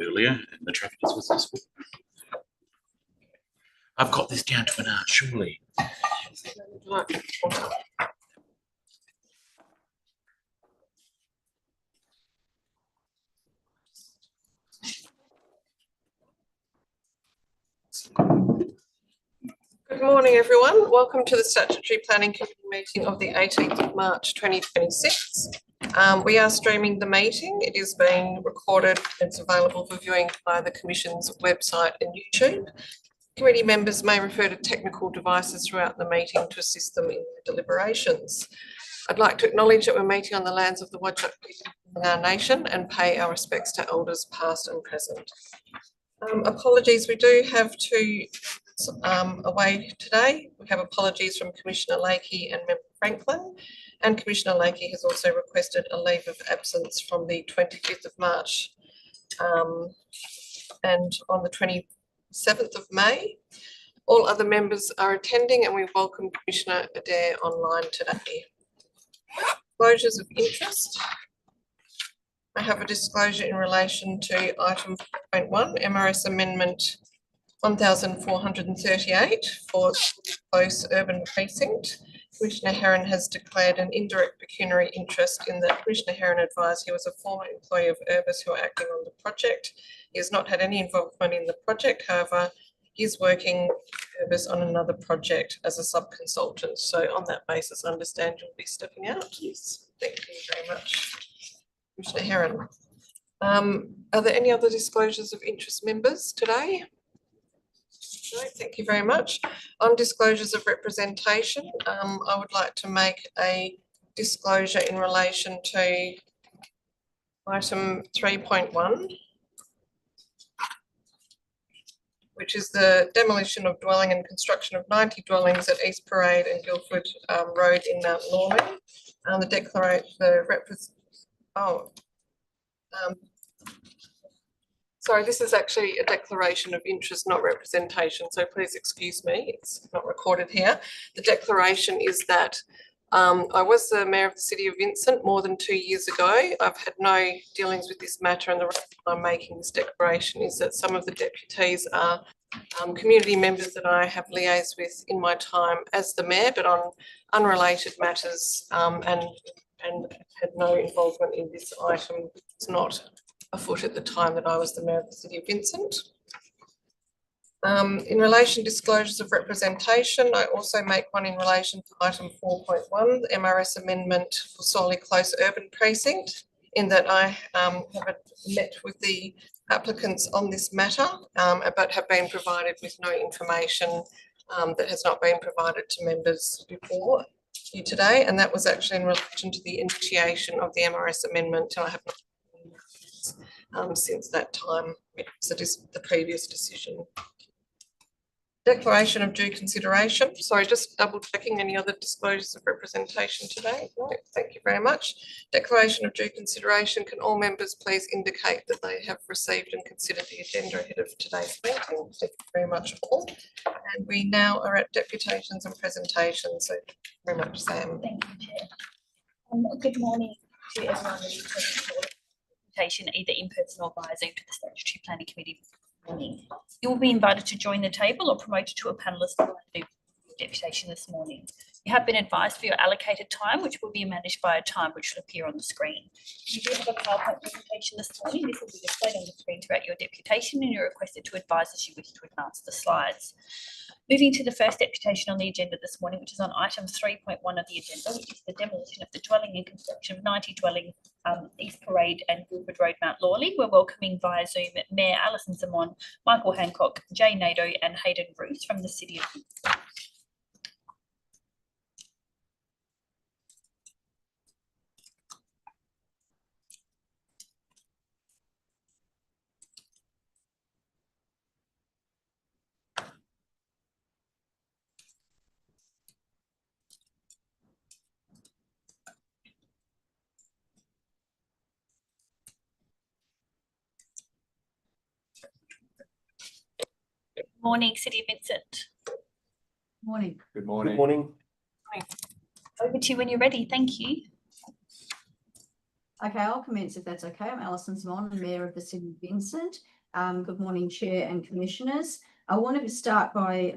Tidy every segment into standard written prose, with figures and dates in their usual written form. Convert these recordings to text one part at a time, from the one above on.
earlier and the traffic was this. I've got this down to an art, surely. Good morning, everyone. Welcome to the Statutory Planning Committee meeting of the 18th of March 2026. We are streaming the meeting. It is being recorded. It's available for viewing via the Commission's website and YouTube. Committee members may refer to technical devices throughout the meeting to assist them in their deliberations. I'd like to acknowledge that we're meeting on the lands of the Whadjuk people in our nation and pay our respects to elders past and present. Apologies, we do have two away today. We have apologies from Commissioner Lakey and Member Franklin, and Commissioner Lakey has also requested a leave of absence from the 25th of March and on the 27th of May. All other members are attending and we welcome Commissioner Adair online today. Disclosures of interest. I have a disclosure in relation to item 4.1, MRS Amendment 1438 for close urban precinct. Commissioner Herron has declared an indirect pecuniary interest in that Commissioner Herron advised he was a former employee of Urbis who are acting on the project. He has not had any involvement in the project, however, he's working Urbis on another project as a sub-consultant. So on that basis, I understand you'll be stepping out. Yes. Thank you very much, Commissioner Herron. Are there any other disclosures of interest, members, today? No, thank you very much. On disclosures of representation, I would like to make a disclosure in relation to item 3.1, which is the demolition of dwelling and construction of 90 dwellings at East Parade and Guildford Road in Mount Lawley. Sorry, this is actually a declaration of interest, not representation, so please excuse me, it's not recorded here. The declaration is that I was the Mayor of the City of Vincent more than 2 years ago. I've had no dealings with this matter, and the reason I'm making this declaration is that some of the deputies are community members that I have liaised with in my time as the Mayor, but on unrelated matters and had no involvement in this item. It's not afoot at the time that I was the Mayor of the City of Vincent. In relation to disclosures of representation, I also make one in relation to item 4.1, the MRS amendment for solely close urban precinct, in that I have met with the applicants on this matter, but have been provided with no information that has not been provided to members before here today, and that was actually in relation to the initiation of the MRS amendment. I have not since that time, so the previous decision. Declaration of due consideration. Sorry, just double checking any other disclosures of representation today. No, thank you very much. Declaration of due consideration. Can all members please indicate that they have received and considered the agenda ahead of today's meeting? Thank you very much all. And we now are at deputations and presentations. So thank you very much, Sam. Thank you, Chair. Good morning to everyone either in person or via Zoom to the Statutory Planning Committee this morning. You will be invited to join the table or promoted to a panellist for the deputation this morning. You have been advised for your allocated time, which will be managed by a time which will appear on the screen. You do have a PowerPoint presentation this morning. This will be displayed on the screen throughout your deputation, and you're requested to advise as you wish to advance the slides. Moving to the first deputation on the agenda this morning, which is on item 3.1 of the agenda, which is the demolition of the dwelling and construction of 90 dwellings, East Parade and Guildford Road, Mount Lawley. We're welcoming via Zoom Mayor Alison Zamon, Michael Hancock, Jay Nadeau and Hayden Bruce from the City of Vincent. Morning, City of Vincent. Morning. Good morning. Good morning. Over to you when you're ready. Thank you. Okay, I'll commence if that's okay. I'm Alison Simon, Mayor of the City of Vincent. Good morning, Chair and Commissioners. I wanted to start by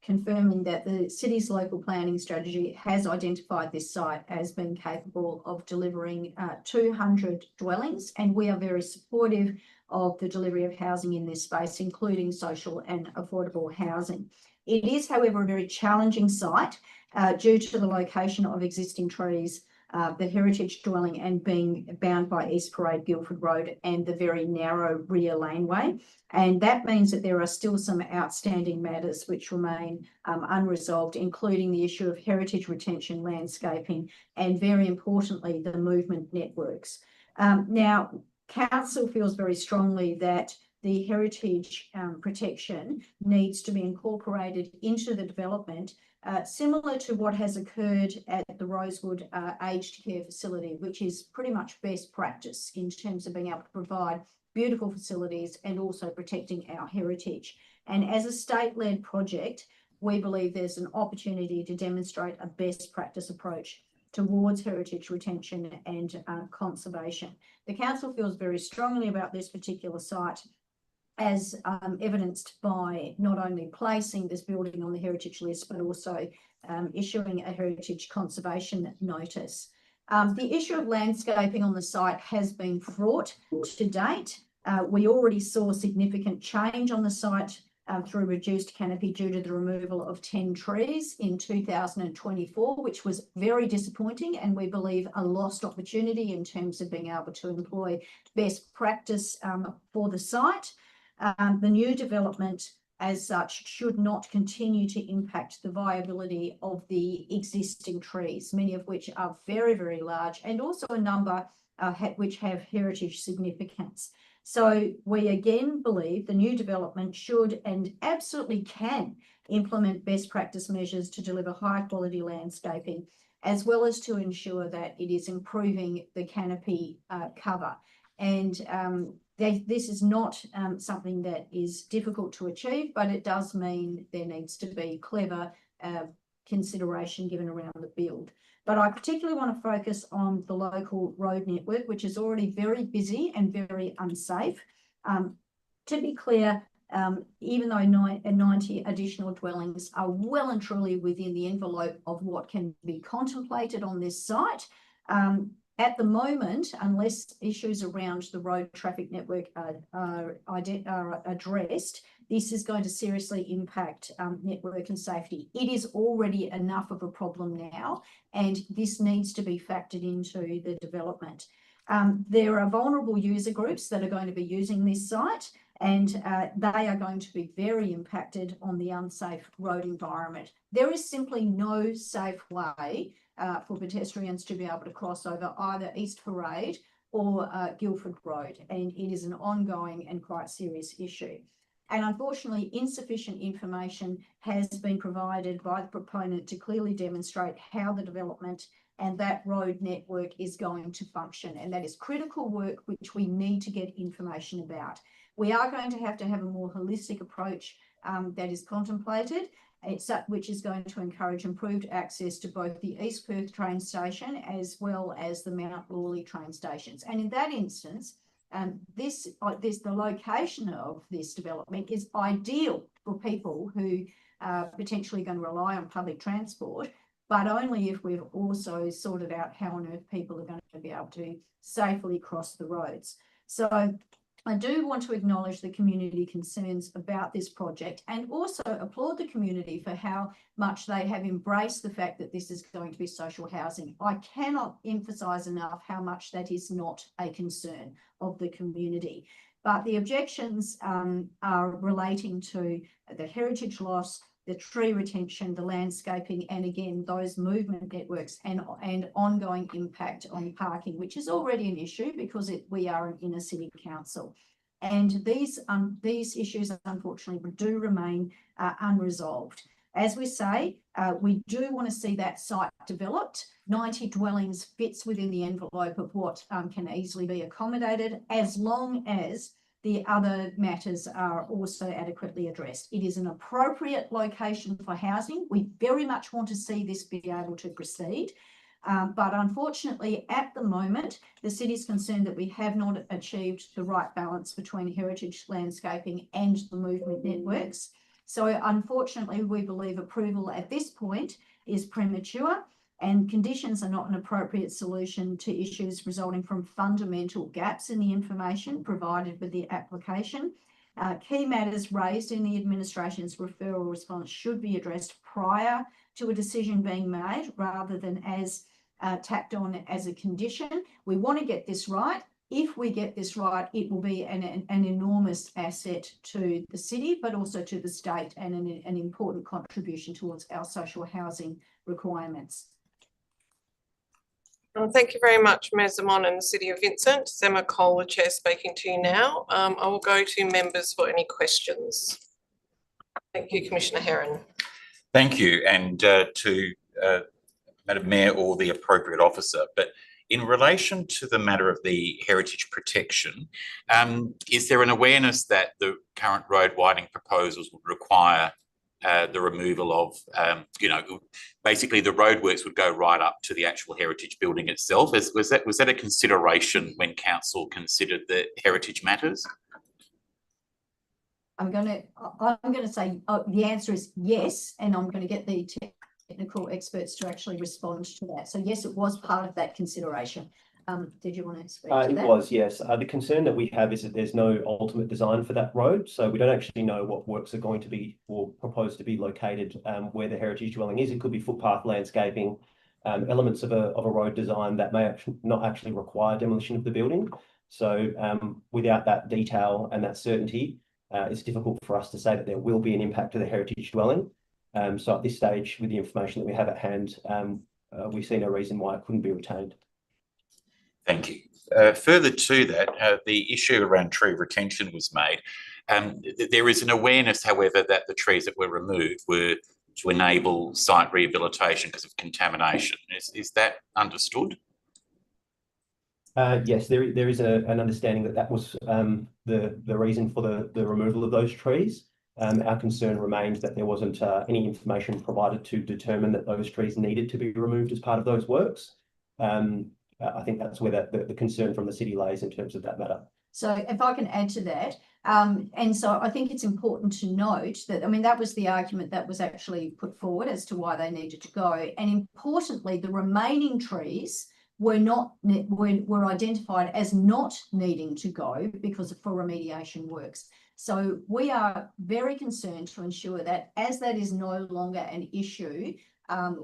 confirming that the city's local planning strategy has identified this site as being capable of delivering 200 dwellings, and we are very supportive of the delivery of housing in this space, including social and affordable housing. It is, however, a very challenging site due to the location of existing trees, the heritage dwelling, and being bound by East Parade, Guildford Road, and the very narrow rear laneway. And that means that there are still some outstanding matters which remain unresolved, including the issue of heritage retention, landscaping, and very importantly, the movement networks. Now, Council feels very strongly that the heritage protection needs to be incorporated into the development, similar to what has occurred at the Rosewood aged care facility, which is pretty much best practice in terms of being able to provide beautiful facilities and also protecting our heritage. And as a state-led project, we believe there's an opportunity to demonstrate a best practice approach towards heritage retention and conservation. The council feels very strongly about this particular site, as evidenced by not only placing this building on the heritage list, but also issuing a heritage conservation notice. The issue of landscaping on the site has been fraught to date. We already saw significant change on the site through reduced canopy due to the removal of 10 trees in 2024, which was very disappointing, and we believe a lost opportunity in terms of being able to employ best practice for the site. The new development as such should not continue to impact the viability of the existing trees, many of which are very, very large, and also a number which have heritage significance. So we again believe the new development should and absolutely can implement best practice measures to deliver high quality landscaping, as well as to ensure that it is improving the canopy cover. And this is not something that is difficult to achieve, but it does mean there needs to be clever consideration given around the build. But I particularly want to focus on the local road network, which is already very busy and very unsafe. To be clear, even though 90 additional dwellings are well and truly within the envelope of what can be contemplated on this site, at the moment, unless issues around the road traffic network are addressed, this is going to seriously impact network and safety. It is already enough of a problem now, and this needs to be factored into the development. There are vulnerable user groups that are going to be using this site, and they are going to be very impacted on the unsafe road environment. There is simply no safe way for pedestrians to be able to cross over either East Parade or Guildford Road, and it is an ongoing and quite serious issue. And unfortunately, insufficient information has been provided by the proponent to clearly demonstrate how the development and that road network is going to function. And that is critical work which we need to get information about. We are going to have a more holistic approach that is contemplated, which is going to encourage improved access to both the East Perth train station as well as the Mount Lawley train stations. And in that instance, the location of this development is ideal for people who are potentially going to rely on public transport, but only if we've also sorted out how on earth people are going to be able to safely cross the roads. So I do want to acknowledge the community concerns about this project and also applaud the community for how much they have embraced the fact that this is going to be social housing. I cannot emphasise enough how much that is not a concern of the community. But the objections are relating to the heritage loss, the tree retention, the landscaping, and again, those movement networks and ongoing impact on parking, which is already an issue because we are an inner city council. And these issues, unfortunately, do remain unresolved. As we say, we do want to see that site developed. 90 dwellings fits within the envelope of what can easily be accommodated, as long as the other matters are also adequately addressed. It is an appropriate location for housing. We very much want to see this be able to proceed, But unfortunately, at the moment, the city is concerned that we have not achieved the right balance between heritage landscaping and the movement networks. So unfortunately, we believe approval at this point is premature, and conditions are not an appropriate solution to issues resulting from fundamental gaps in the information provided with the application. Key matters raised in the administration's referral response should be addressed prior to a decision being made rather than as tacked on as a condition. We want to get this right. If we get this right, it will be an enormous asset to the city, but also to the state, and an important contribution towards our social housing requirements. Thank you very much, Mayor Zamon and the City of Vincent. Emma Cole, the Chair, speaking to you now. I will go to members for any questions. Thank you, Commissioner Herron. Thank you, and to Madam Mayor or the appropriate officer. But in relation to the matter of the heritage protection, is there an awareness that the current road widening proposals would require the removal of, basically the roadworks would go right up to the actual heritage building itself? Was that a consideration when council considered the heritage matters? I'm going to say the answer is yes, and I'm going to get the technical experts to actually respond to that. So yes, it was part of that consideration. Did you want to speak to that? It was, yes. The concern that we have is that there's no ultimate design for that road. So we don't actually know what works are going to be or proposed to be located where the heritage dwelling is. It could be footpath landscaping, elements of a road design that may not actually require demolition of the building. So without that detail and that certainty, it's difficult for us to say that there will be an impact to the heritage dwelling. So at this stage, with the information that we have at hand, we see no reason why it couldn't be retained. Thank you. Further to that, the issue around tree retention was made. There is an awareness, however, that the trees that were removed were to enable site rehabilitation because of contamination. Is that understood? Yes, there is an understanding that that was the reason for the removal of those trees. Our concern remains that there wasn't any information provided to determine that those trees needed to be removed as part of those works. I think that's where the concern from the city lays in terms of that matter. So if I can add to that, and so I think it's important to note that, I mean, that was the argument that was actually put forward as to why they needed to go. And importantly, the remaining trees were identified as not needing to go because for remediation works. So we are very concerned to ensure that as that is no longer an issue,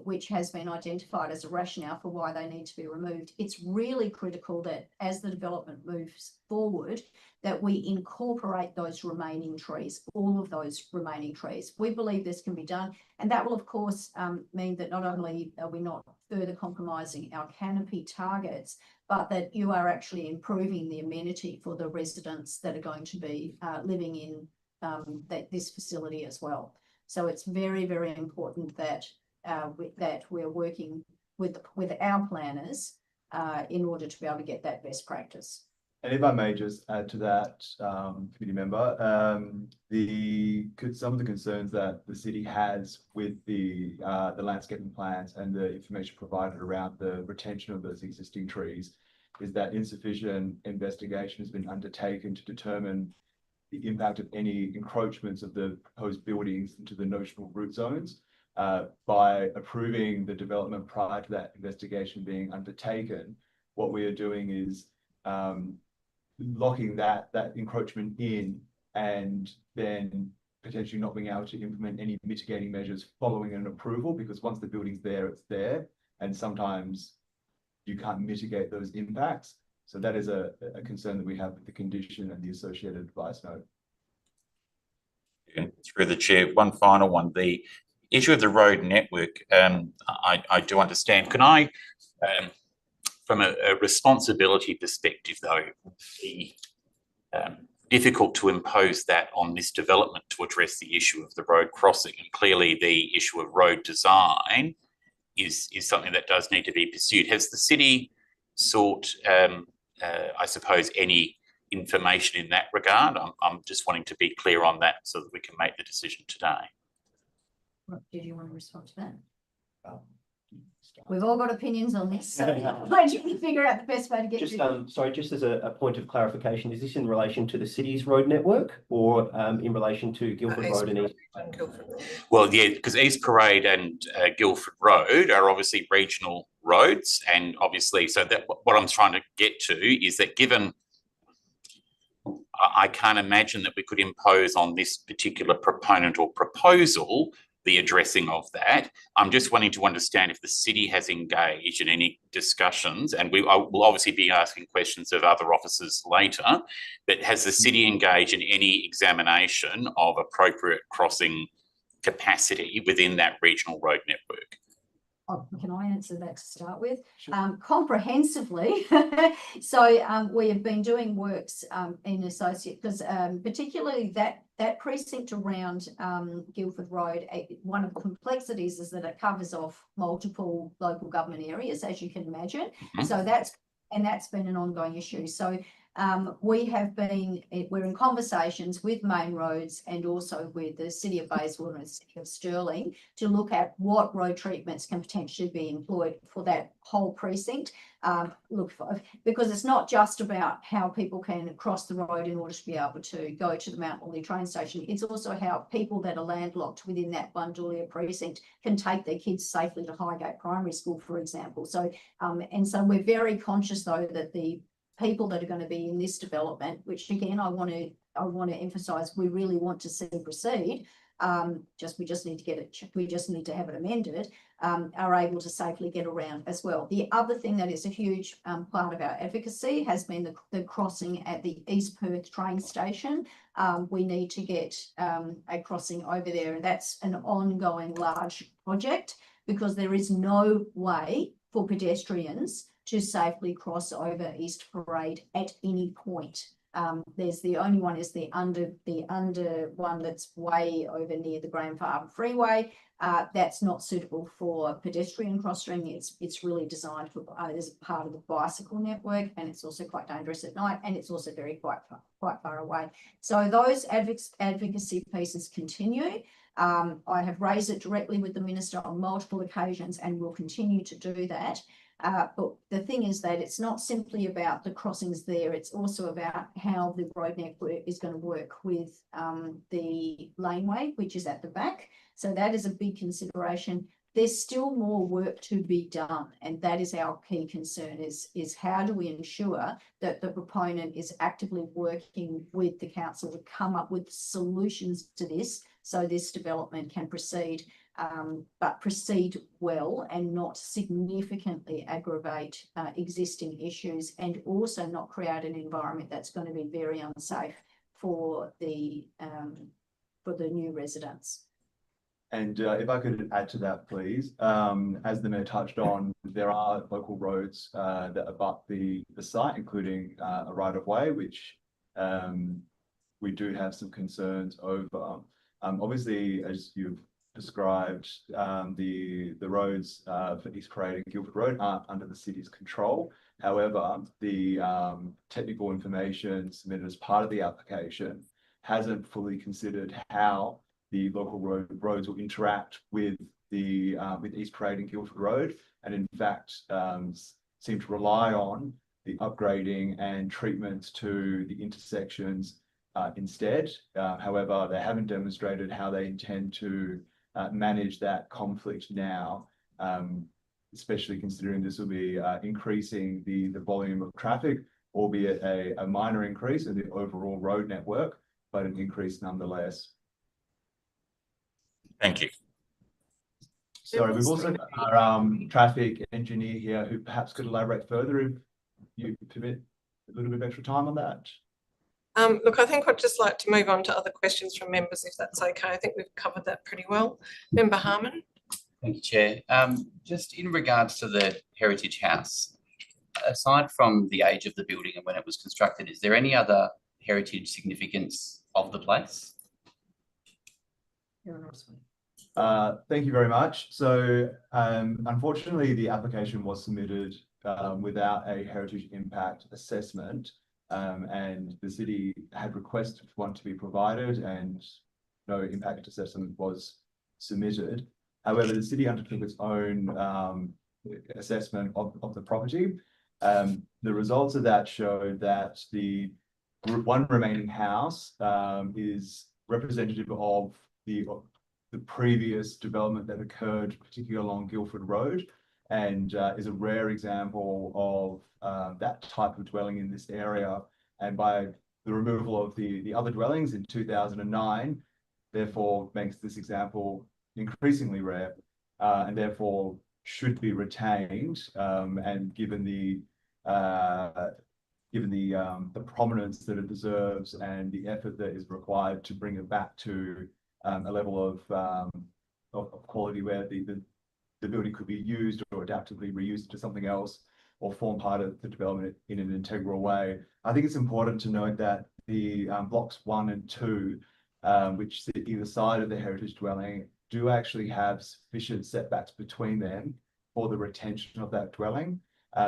which has been identified as a rationale for why they need to be removed, it's really critical that as the development moves forward, that we incorporate those remaining trees, all of those remaining trees. We believe this can be done, and that will of course mean that not only are we not further compromising our canopy targets, but that you are actually improving the amenity for the residents that are going to be living in this facility as well. So it's very, very important that that we're working with our planners in order to be able to get that best practice. And if I may just add to that, committee member, some of the concerns that the city has with the landscaping plans and the information provided around the retention of those existing trees is that insufficient investigation has been undertaken to determine the impact of any encroachments of the proposed buildings into the notional root zones. By approving the development prior to that investigation being undertaken, what we are doing is locking that encroachment in, and then potentially not being able to implement any mitigating measures following an approval, because once the building's there, it's there, and sometimes you can't mitigate those impacts. So that is a concern that we have with the condition and the associated advice note. Through the chair, one final one. The issue of the road network, I do understand. Can I, from a responsibility perspective though, it would be difficult to impose that on this development to address the issue of the road crossing. And clearly the issue of road design is something that does need to be pursued. Has the city sought, I suppose, any information in that regard? I'm just wanting to be clear on that so that we can make the decision today. Did you want to respond to that? We've all got opinions on this, so I'm trying to figure out the best way to get Just, to. sorry, just as a point of clarification, is this in relation to the city's road network or in relation to Guildford East Road and East? and Guildford. Well, yeah, because East Parade and Guildford Road are obviously regional roads, and obviously, so that what I'm trying to get to is that given I can't imagine that we could impose on this particular proponent or proposal the addressing of that. I'm just wanting to understand if the city has engaged in any discussions, and I will obviously be asking questions of other officers later, but has the city engaged in any examination of appropriate crossing capacity within that regional road network? Oh, can I answer that to start with? Sure. Comprehensively. So we have been doing works in associate, because particularly that precinct around Guildford Road, one of the complexities is that it covers off multiple local government areas, as you can imagine. Mhm. So that's been an ongoing issue. So we're in conversations with Main Roads and also with the City of Bayswater and City of Stirling to look at what road treatments can potentially be employed for that whole precinct. Because it's not just about how people can cross the road in order to be able to go to the Mount Lawley train station. It's also how people that are landlocked within that Bundoolea precinct can take their kids safely to Highgate Primary School, for example. So and so we're very conscious though that the people that are going to be in this development, which again I want to emphasise, we really want to see proceed. We just need to get it. We just need to have it amended. Are able to safely get around as well. The other thing that is a huge part of our advocacy has been the crossing at the East Perth train station. We need to get a crossing over there, and that's an ongoing large project because there is no way for pedestrians to safely cross over East Parade at any point. There's the only one is the under one that's way over near the Graham Farm Freeway. That's not suitable for pedestrian crossing. It's really designed for as part of the bicycle network, and it's also quite dangerous at night, and it's also quite far away. So those advocacy pieces continue. I have raised it directly with the Minister on multiple occasions and will continue to do that. But the thing is that it's not simply about the crossings there, it's also about how the road network is going to work with the laneway, which is at the back. So that is a big consideration. There's still more work to be done, and that is our key concern is how do we ensure that the proponent is actively working with the council to come up with solutions to this so this development can proceed, but proceed well and not significantly aggravate existing issues, and also not create an environment that's going to be very unsafe for the new residents. And if I could add to that, please, as the Mayor touched on, there are local roads that abut the site, including a right-of-way, which we do have some concerns over. Obviously, as you've described, the roads for East Parade and Guildford Road aren't under the city's control. However, the technical information submitted as part of the application hasn't fully considered how the local roads will interact with the with East Parade and Guildford Road, and in fact seem to rely on the upgrading and treatments to the intersections instead. However, they haven't demonstrated how they intend to manage that conflict now, especially considering this will be increasing the volume of traffic, albeit a minor increase in the overall road network, but an increase nonetheless. Thank you. Sorry, we've also got our traffic engineer here who perhaps could elaborate further if you permit a little bit of extra time on that. Look, I think I'd just like to move on to other questions from members, if that's okay. I think we've covered that pretty well. Member Harmon. Thank you, Chair. Just in regards to the Heritage House, aside from the age of the building and when it was constructed, is there any other heritage significance of the place? Thank you very much. So unfortunately, the application was submitted without a heritage impact assessment, and the city had requested one to be provided and no impact assessment was submitted. However, the city undertook its own assessment of the property. The results of that show that the one remaining house is representative of the previous development that occurred, particularly along Guildford Road, and is a rare example of that type of dwelling in this area. And by the removal of the other dwellings in 2009, therefore makes this example increasingly rare, and therefore should be retained. And given the prominence that it deserves and the effort that is required to bring it back to a level of quality where the building could be used or adaptively reused to something else or form part of the development in an integral way. I think it's important to note that the blocks 1 and 2, which sit either side of the heritage dwelling, do actually have sufficient setbacks between them for the retention of that dwelling.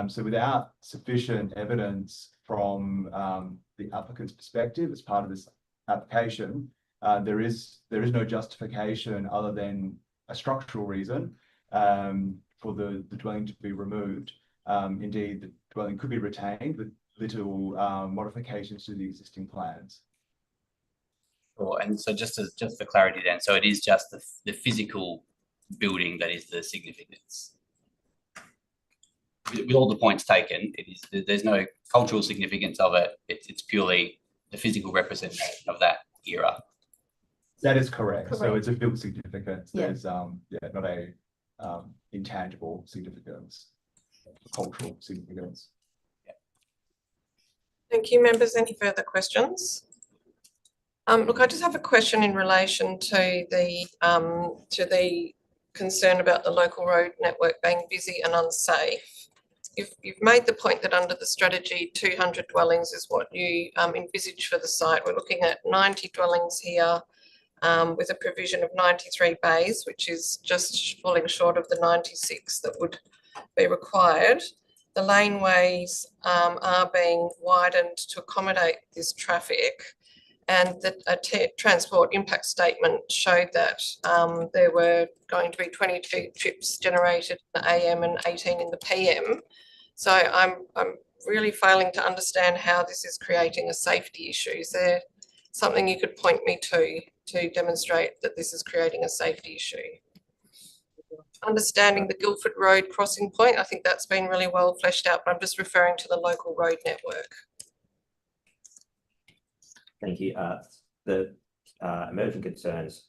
So without sufficient evidence from the applicant's perspective as part of this application, there is no justification other than a structural reason for the dwelling to be removed. Indeed, the dwelling could be retained with little modifications to the existing plans. Sure. And so just for clarity then, so it is just the physical building that is the significance. With all the points taken, there's no cultural significance of it. It's purely the physical representation of that era. That is correct. So Correct. it's a built significance. Yeah. There's not a intangible significance, cultural significance. Thank you, members. Any further questions? Look, I just have a question in relation to the concern about the local road network being busy and unsafe. You've made the point that under the strategy, 200 dwellings is what you envisage for the site. We're looking at 90 dwellings here with a provision of 93 bays, which is just falling short of the 96 that would be required. The laneways are being widened to accommodate this traffic, and the transport impact statement showed that there were going to be 22 trips generated in the AM and 18 in the PM. So I'm really failing to understand how this is creating a safety issue. Is there something you could point me to demonstrate that this is creating a safety issue? Understanding the Guildford Road crossing point, I think that's been really well fleshed out, but I'm just referring to the local road network. Thank you. The emerging concerns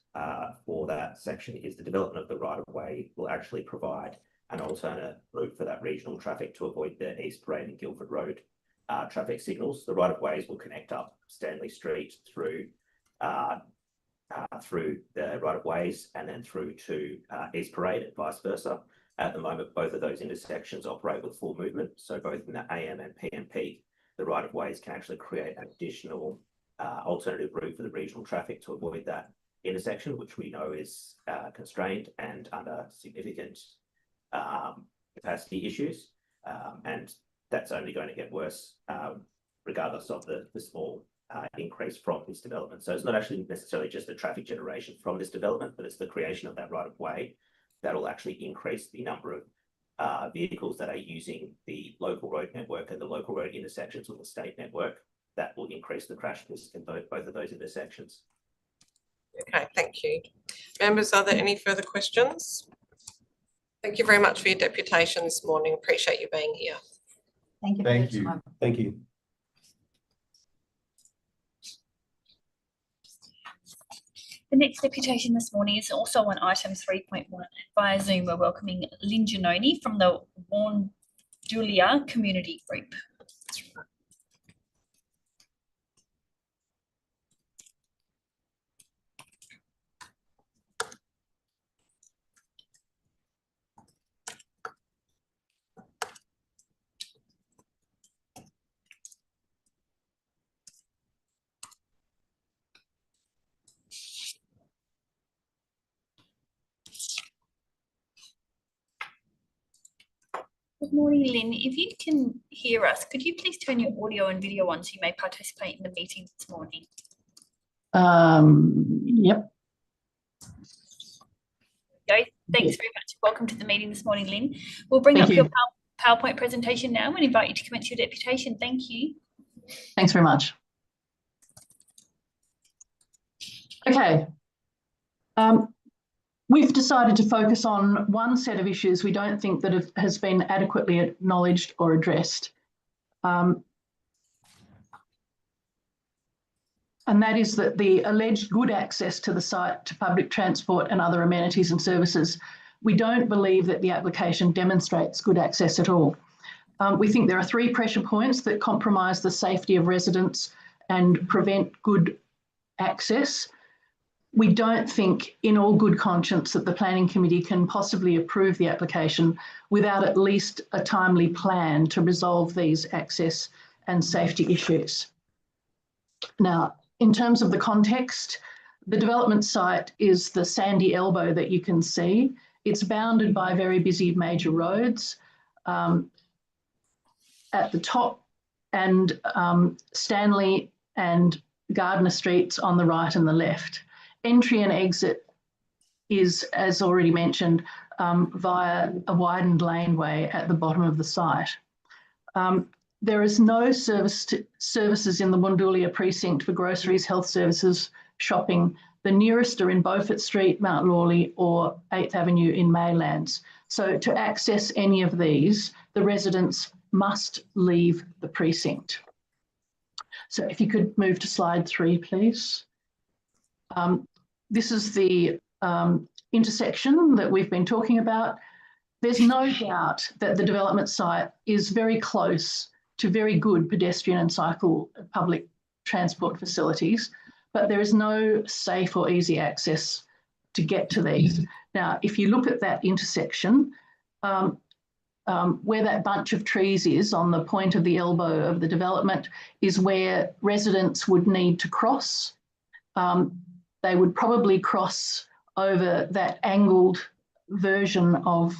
for that section is the development of the right-of-way will actually provide an alternate route for that regional traffic to avoid the East Parade and Guildford Road traffic signals. The right-of-ways will connect up Stanley Street through the right-of-ways and then through to East Parade and vice versa. At the moment, both of those intersections operate with full movement. So both in the AM and PM peak, the right-of-ways can actually create an additional alternative route for the regional traffic to avoid that intersection, which we know is constrained and under significant capacity issues. And that's only going to get worse regardless of the small increase from this development. So it's not actually necessarily just the traffic generation from this development, but it's the creation of that right-of-way that will actually increase the number of vehicles that are using the local road network and the local road intersections with the state network. That will increase the crash risk in both of those intersections. Okay, thank you. Members, are there any further questions? Thank you very much for your deputation this morning. Appreciate you being here. Thank you. Thank you. Thank you. The next deputation this morning is also on item 3.1. Via Zoom, we're welcoming Lynn Giannoni from the Warndulia Community Group. Good morning, Lynn. If you can hear us, could you please turn your audio and video on so you may participate in the meeting this morning? Yep. Okay, Thanks very much. Welcome to the meeting this morning, Lynn. We'll bring up your PowerPoint presentation now and invite you to commence your deputation. Thank you. Thanks very much. Okay. We've decided to focus on one set of issues we don't think that has been adequately acknowledged or addressed. And that is that the alleged good access to the site to public transport and other amenities and services. We don't believe that the application demonstrates good access at all. We think there are 3 pressure points that compromise the safety of residents and prevent good access. We don't think in all good conscience that the Planning Committee can possibly approve the application without at least a timely plan to resolve these access and safety issues. Now, in terms of the context, the development site is the sandy elbow that you can see. It's bounded by very busy major roads at the top, and Stanley and Gardner Streets on the right and the left. Entry and exit is, as already mentioned, via a widened laneway at the bottom of the site. There is no services in the Wundulia precinct for groceries, health services, shopping. The nearest are in Beaufort Street, Mount Lawley, or 8th Avenue in Maylands. So to access any of these, the residents must leave the precinct. So if you could move to slide 3, please. This is the intersection that we've been talking about. There's no doubt that the development site is very close to very good pedestrian and cycle public transport facilities, but there is no safe or easy access to get to these. Now, if you look at that intersection, where that bunch of trees is on the point of the elbow of the development is where residents would need to cross. They would probably cross over that angled version of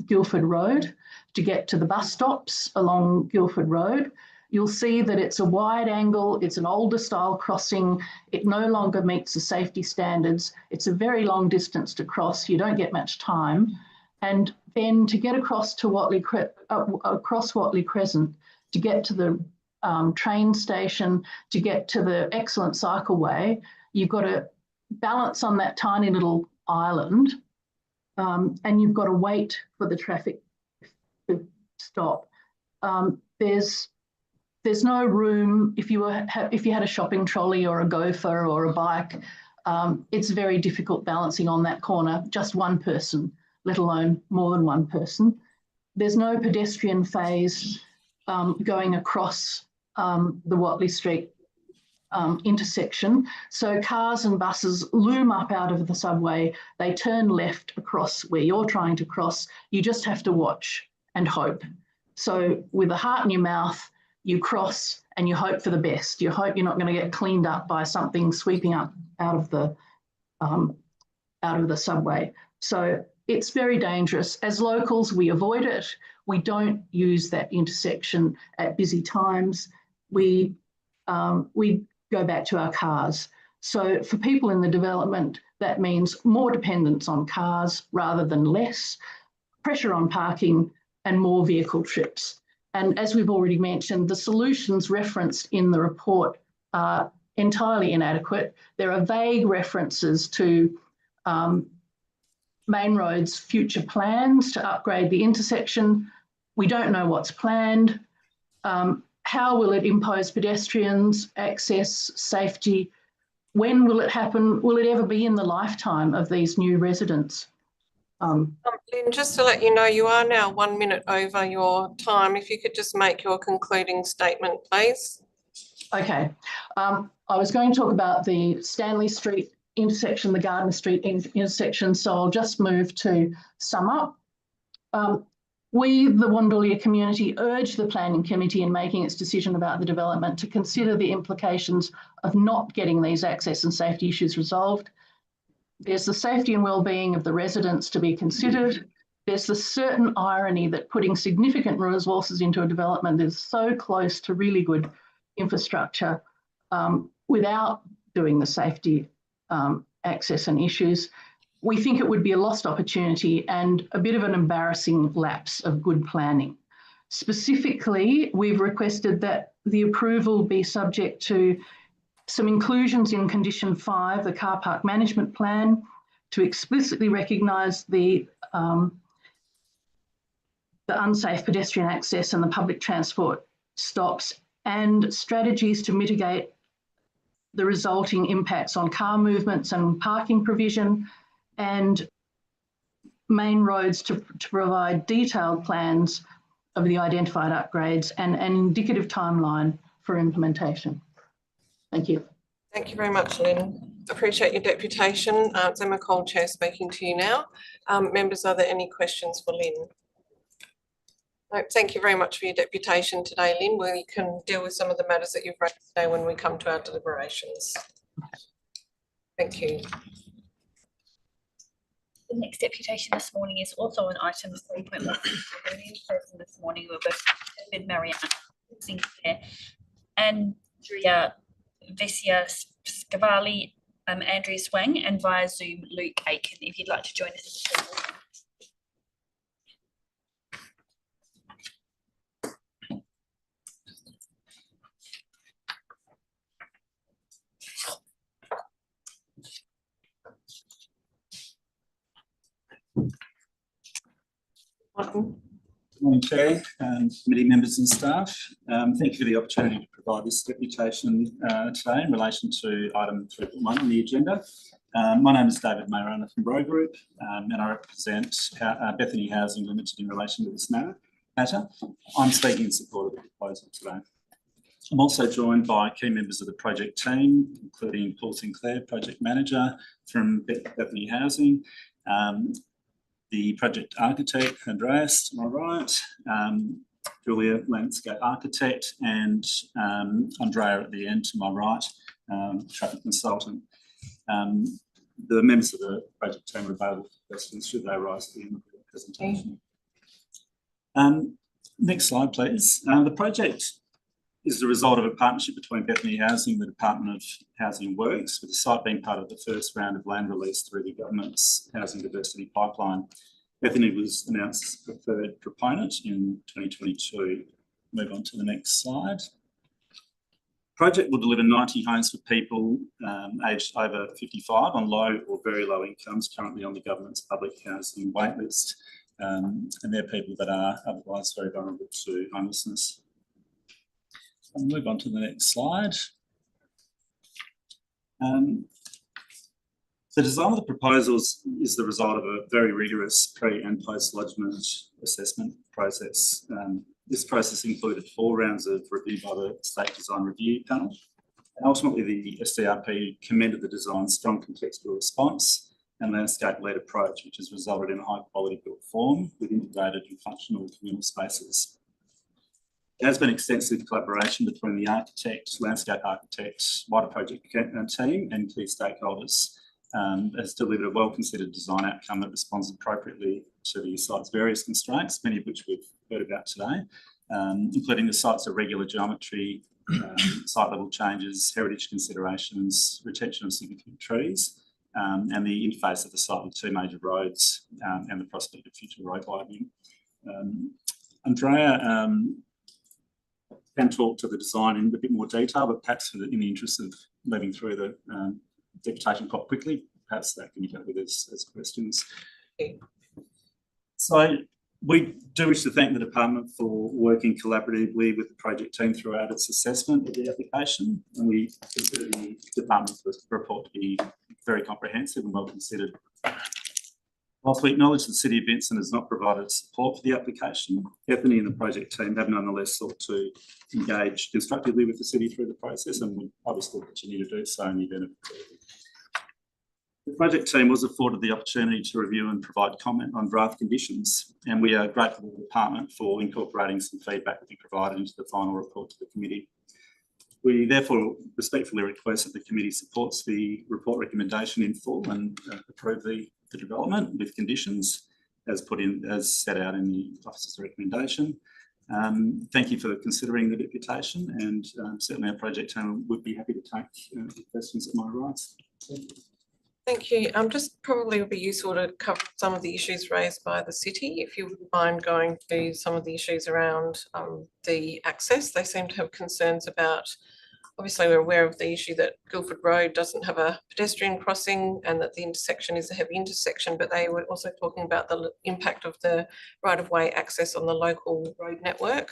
Guildford Road to get to the bus stops along Guildford Road. You'll see that it's a wide angle, it's an older style crossing, it no longer meets the safety standards, it's a very long distance to cross, you don't get much time. And then to get across to Watley Crescent, to get to the train station, to get to the excellent cycleway, you've got to balance on that tiny little island, and you've got to wait for the traffic to stop. There's no room if you had a shopping trolley or a gopher or a bike. It's very difficult balancing on that corner, just one person, let alone more than one person. There's no pedestrian phase going across the Watley Street intersection. So cars and buses loom up out of the subway. They turn left across where you're trying to cross. You just have to watch and hope. So with a heart in your mouth, you cross and you hope for the best. You hope you're not going to get cleaned up by something sweeping up out of the subway. So it's very dangerous. As locals, we avoid it. We don't use that intersection at busy times. We go back to our cars. So for people in the development, that means more dependence on cars rather than less, pressure on parking and more vehicle trips. And as we've already mentioned, the solutions referenced in the report are entirely inadequate. There are vague references to Main Road's future plans to upgrade the intersection. We don't know what's planned. How will it impose pedestrians, access, safety? When will it happen? Will it ever be in the lifetime of these new residents? Lynn, just to let you know, you are now 1 minute over your time. If you could just make your concluding statement, please. Okay. I was going to talk about the Stanley Street intersection, the Gardner Street intersection, so I'll just move to sum up. We, the Wundulia community, urge the Planning Committee in making its decision about the development to consider the implications of not getting these access and safety issues resolved. There's the safety and well-being of the residents to be considered. There's the certain irony that putting significant resources into a development is so close to really good infrastructure without doing the safety access and issues. we think it would be a lost opportunity and a bit of an embarrassing lapse of good planning. Specifically, we've requested that the approval be subject to some inclusions in condition 5, the car park management plan, to explicitly recognise the unsafe pedestrian access and the public transport stops, and strategies to mitigate the resulting impacts on car movements and parking provision, and main roads to provide detailed plans of the identified upgrades and an indicative timeline for implementation. Thank you. Thank you very much, Lynn. Appreciate your deputation. It's Emma Cole, Chair, speaking to you now. Members, are there any questions for Lynn? No, thank you very much for your deputation today, Lynn. We can deal with some of the matters that you've raised today when we come to our deliberations. Thank you. The next deputation this morning is also on item 3.1. In person this morning were both David Marianne Sinclair, Andrea Vesia Scavali, Andrea Swang, and via Zoom, Luke Aiken, if you'd like to join us. Martin. Good morning, Chair, committee members and staff. Thank you for the opportunity to provide this deputation today in relation to item 3.1 on the agenda. My name is David Mayrona from Bro Group, and I represent Bethany Housing Limited in relation to this matter. I'm speaking in support of the proposal today. I'm also joined by key members of the project team, including Paul Sinclair, project manager from Bethany Housing, the project architect, Andreas, to my right, Julia, landscape architect, and Andrea at the end to my right, traffic consultant. The members of the project team are available for questions should they arise at the end of the presentation. Next slide, please. The project is the result of a partnership between Bethany Housing and the Department of Housing and Works, with the site being part of the first round of land release through the government's housing diversity pipeline. Bethany was announced as preferred proponent in 2022. Move on to the next slide. Project will deliver 90 homes for people aged over 55 on low or very low incomes currently on the government's public housing wait list. And they're people that are otherwise very vulnerable to homelessness. I'll move on to the next slide. The design of the proposals is the result of a very rigorous pre and post lodgement assessment process. This process included 4 rounds of review by the State Design Review Panel. And ultimately, the SDRP commended the design's strong contextual response and landscape-led approach, which has resulted in a high-quality built form with integrated and functional communal spaces. There has been extensive collaboration between the architect, landscape architect, wider project team and key stakeholders. Has delivered a well-considered design outcome that responds appropriately to the site's various constraints, many of which we've heard about today, including the site's irregular geometry, site level changes, heritage considerations, retention of significant trees, and the interface of the site with 2 major roads and the prospect of future road widening. Andrea can talk to the design in a bit more detail, but perhaps in the interest of moving through the deputation quite quickly, perhaps that can be dealt with as questions. So we do wish to thank the department for working collaboratively with the project team throughout its assessment of the application, and we consider the department's report to be very comprehensive and well considered. Whilst we acknowledge the City of Vincent has not provided support for the application, Bethany and the project team have nonetheless sought to engage constructively with the City through the process and will obviously continue to do so in the event of approval. The project team was afforded the opportunity to review and provide comment on draft conditions, and we are grateful to the department for incorporating some feedback that we provided into the final report to the committee. We therefore respectfully request that the committee supports the report recommendation in full and approve the development with conditions as set out in the officer's recommendation. Thank you for considering the deputation, and certainly our project team would be happy to take questions that might arise. Thank you. Just probably would be useful to cover some of the issues raised by the city. If you wouldn't mind going to some of the issues around the access, they seem to have concerns about. Obviously, we're aware of the issue that Guildford Road doesn't have a pedestrian crossing and that the intersection is a heavy intersection, but they were also talking about the impact of the right-of-way access on the local road network.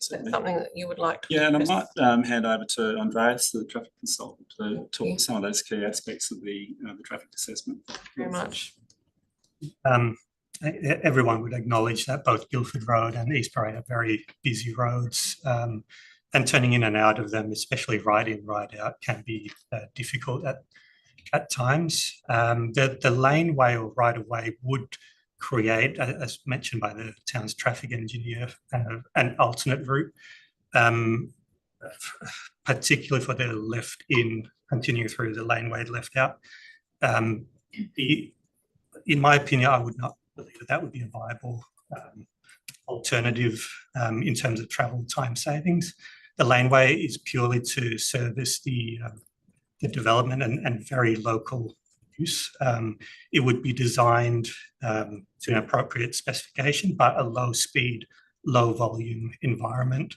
Is that something that you would like to Yeah, and I address? might hand over to Andreas, the traffic consultant, to talk to some of those key aspects of the traffic assessment. Very much. Everyone would acknowledge that both Guildford Road and East Parade are very busy roads, and turning in and out of them, especially right in, right out, can be difficult at times. The laneway or right of way would create, as mentioned by the town's traffic engineer, an alternate route, particularly for the left in, continuing through the laneway left out. In my opinion, I would not believe that would be a viable alternative in terms of travel time savings. The laneway is purely to service the development and very local use. It would be designed to an appropriate specification, but a low speed, low volume environment.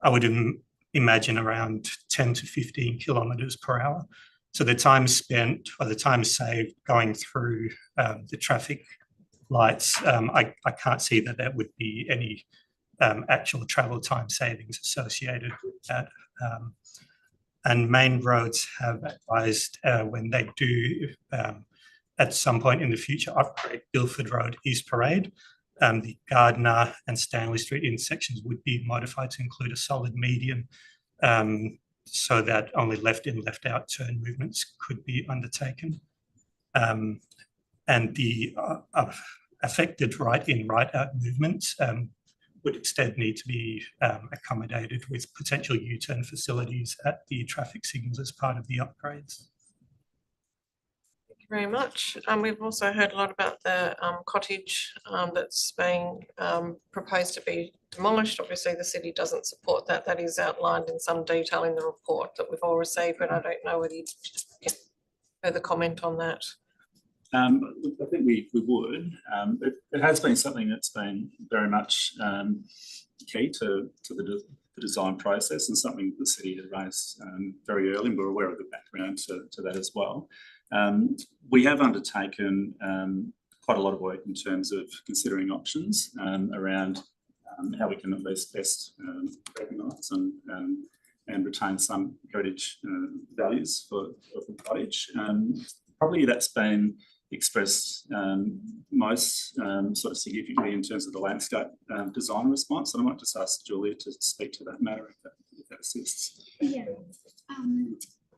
I would imagine around 10 to 15 kilometres per hour. So the time spent or the time saved going through the traffic lights, I can't see that would be any actual travel time savings associated with that. And main roads have advised when they do at some point in the future upgrade Guildford Road East Parade, the Gardner and Stanley Street intersections would be modified to include a solid median, so that only left in, left out turn movements could be undertaken. And the affected right in, right out movements would instead need to be accommodated with potential U-turn facilities at the traffic signals as part of the upgrades. Thank you very much. We've also heard a lot about the cottage that's being proposed to be demolished. Obviously, the city doesn't support that. That is outlined in some detail in the report that we've all received, but I don't know whether you just get further comment on that. I think we would. It has been something that's been very much key to the design process, and something the city had raised very early, and we're aware of the background to that as well. We have undertaken quite a lot of work in terms of considering options around how we can at least best recognise and retain some heritage values for the cottage. Probably that's been expressed most sort of significantly in terms of the landscape design response. And I might just ask Julia to speak to that matter if that assists. Yeah,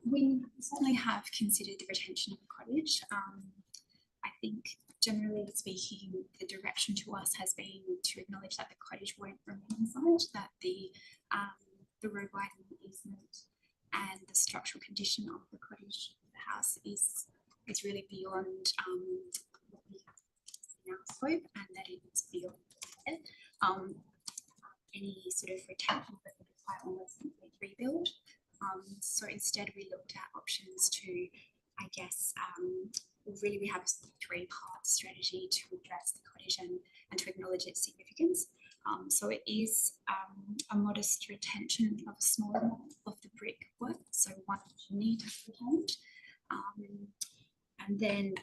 we certainly have considered the retention of the cottage. I think generally speaking, the direction to us has been to acknowledge that the cottage won't remain inside, that the road widening easement and the structural condition of the cottage, the house is really beyond what we have in our scope, and that it's beyond that. Any sort of retention that would require almost complete rebuild. So instead we looked at options to, I guess, really we have a three-part strategy to address the cottage and to acknowledge its significance. So it is a modest retention of a small amount of the brickwork, so one chimney to be retained. And then